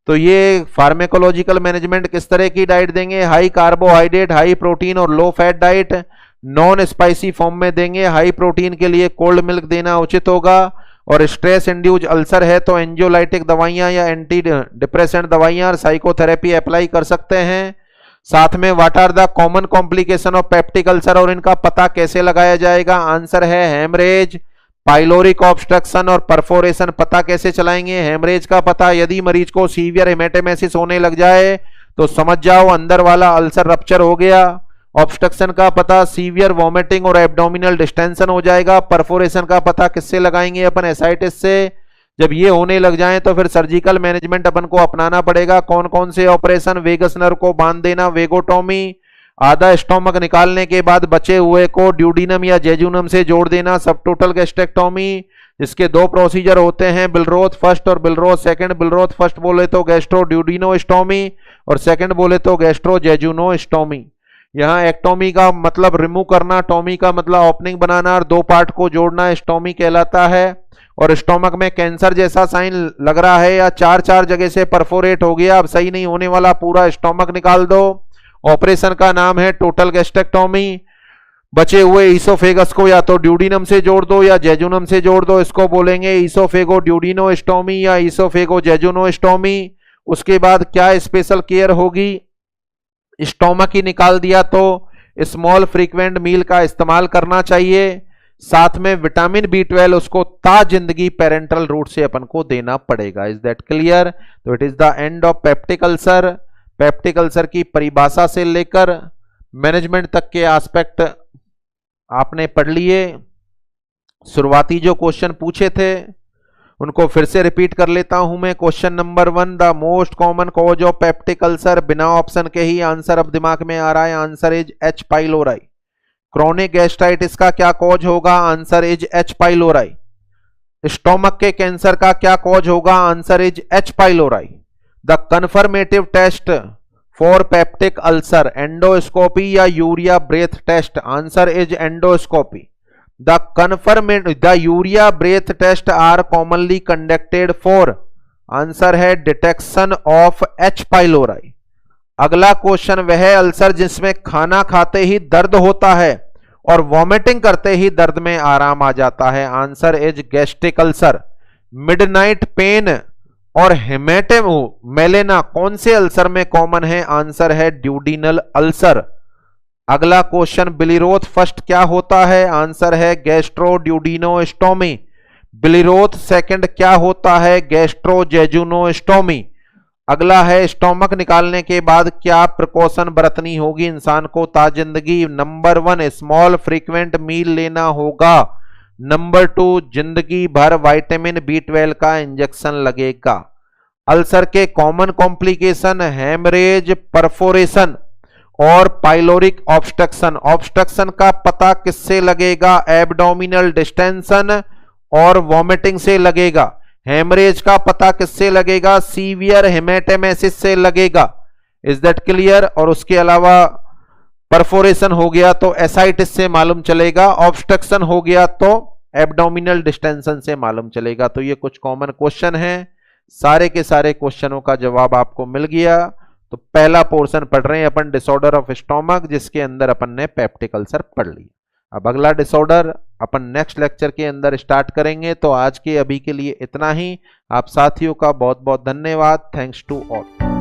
तो ये फार्मेकोलॉजिकल मैनेजमेंट किस तरह की डाइट देंगे? हाई कार्बोहाइड्रेट, हाई प्रोटीन और low fat diet, non spicy form में देंगे। हाई प्रोटीन के लिए कोल्ड मिल्क देना उचित होगा, और स्ट्रेस इंड्यूज अल्सर है तो एंजियोलाइटिक दवाइयां या एंटी डिप्रेसेंट दवाइयां और साइकोथेरेपी अप्लाई कर सकते हैं। साथ में what are the common complication of peptic ulcer, और इनका पता कैसे लगाया जाएगा? आंसर है हेमरेज, पाइलोरिक ऑब्स्ट्रक्शन और परफोरेशन। पता कैसे चलाएंगे? हेमरेज का पता, यदि मरीज को सीवियर हेमेटेमेसिस होने लग जाए तो समझ जाओ अंदर वाला अल्सर रप्चर हो गया। ऑब्स्ट्रक्शन का पता, सीवियर वॉमिटिंग और एब्डोमिनल डिस्टेंशन हो जाएगा। परफोरेशन का पता किससे लगाएंगे अपन? एसाइटिस से। जब ये होने लग जाए तो फिर सर्जिकल मैनेजमेंट अपन को अपनाना पड़ेगा। कौन कौन से ऑपरेशन? वेगस नर्व को बांध देना, वेगोटोमी, आधा स्टोमक निकालने के बाद बचे हुए को ड्यूडिनम या जेजुनम से जोड़ देना, सबटोटल गैस्ट्रेक्टोमी। इसके 2 प्रोसीजर होते हैं, बिलरोथ फर्स्ट और बिलरोथ सेकंड। बिलरोथ फर्स्ट बोले तो गैस्ट्रो ड्यूडिनोस्टोमी और सेकंड बोले तो गैस्ट्रो जेजुनोस्टोमी। यहाँ एक्टोमी का मतलब रिमूव करना, टोमी का मतलब ओपनिंग बनाना, और 2 पार्ट को जोड़ना स्टोमी कहलाता है। और स्टोमक में कैंसर जैसा साइन लग रहा है या 4 जगह से परफोरेट हो गया, अब सही नहीं होने वाला, पूरा स्टोमक निकाल दो। ऑपरेशन का नाम है टोटल गैस्ट्रेक्टोमी। बचे हुए ईसोफेगस को या तो ड्यूडिनम से जोड़ दो या जेजुनम से जोड़ दो, इसको बोलेंगे ईसोफेगो ड्यूडिनोस्टोमी या ईसोफेगो जेजुनोस्टोमी। उसके बाद क्या स्पेशल केयर होगी? स्टोमक ही निकाल दिया तो स्मॉल फ्रीक्वेंट मील का इस्तेमाल करना चाहिए। साथ में विटामिन B12 उसको जिंदगी पेरेंटल रूट से अपन को देना पड़ेगा। Is that clear? तो it is the end of peptic ulcer. Peptic ulcer की परिभाषा से लेकर मैनेजमेंट तक के एस्पेक्ट आपने पढ़ लिए। शुरुआती जो क्वेश्चन पूछे थे उनको फिर से रिपीट कर लेता हूं मैं। Question number 1, the most common cause of peptic ulcer, बिना ऑप्शन के ही आंसर अब दिमाग में आ रहा है, answer is H pylori. Chronic gastritis का क्या कॉज होगा? Answer is H pylori. Stomach के कैंसर का क्या कॉज होगा? Answer is H pylori. The confirmative test for peptic ulcer, endoscopy या urea breath test? Answer is endoscopy. The urea breath test are commonly conducted for, answer है detection of H pylori. अगला question, वह ulcer जिसमें खाना खाते ही दर्द होता है और वॉमिटिंग करते ही दर्द में आराम आ जाता है? Answer is gastric ulcer. Midnight pain और हेमेटेमेलेना कौन से अल्सर में कॉमन है? आंसर है ड्यूडिनल अल्सर। अगला क्वेश्चन, बिलिरोथ फर्स्ट क्या होता है? आंसर है गैस्ट्रोड्यूडिनोस्टोमी। बिलिरोथ सेकंड क्या होता है? गैस्ट्रोजेजुनोस्टोमी। अगला है, स्टोमक निकालने के बाद क्या प्रिकॉशन बरतनी होगी इंसान को ताजिंदगी? नंबर 1, स्मॉल फ्रीक्वेंट मील लेना होगा। नंबर 2, जिंदगी भर विटामिन B12 का इंजेक्शन लगेगा। अल्सर के कॉमन कॉम्प्लिकेशन, हेमरेज, परफोरेशन और पाइलोरिक ऑब्स्ट्रक्शन। ऑब्स्ट्रक्शन का पता किससे लगेगा? एब्डोमिनल डिस्टेंशन और वॉमिटिंग से लगेगा। हेमरेज का पता किससे लगेगा? सीवियर हेमेटेमेसिस से लगेगा। Is that clear? और उसके अलावा परफोरेशन हो गया तो एसाइटिस से मालूम चलेगा, ऑब्स्ट्रक्शन हो गया तो एब्डोमिनल डिस्टेंशन से मालूम चलेगा। तो ये कुछ कॉमन क्वेश्चन हैं, सारे के सारे क्वेश्चनों का जवाब आपको मिल गया। तो पहला पोर्शन पढ़ रहे हैं अपन डिसऑर्डर ऑफ स्टोमक, जिसके अंदर अपन ने पेप्टिक अल्सर पढ़ लिया। अब अगला डिसऑर्डर अपन नेक्स्ट लेक्चर के अंदर स्टार्ट करेंगे। तो आज के अभी के लिए इतना ही। आप साथियों का बहुत बहुत धन्यवाद। Thanks to all.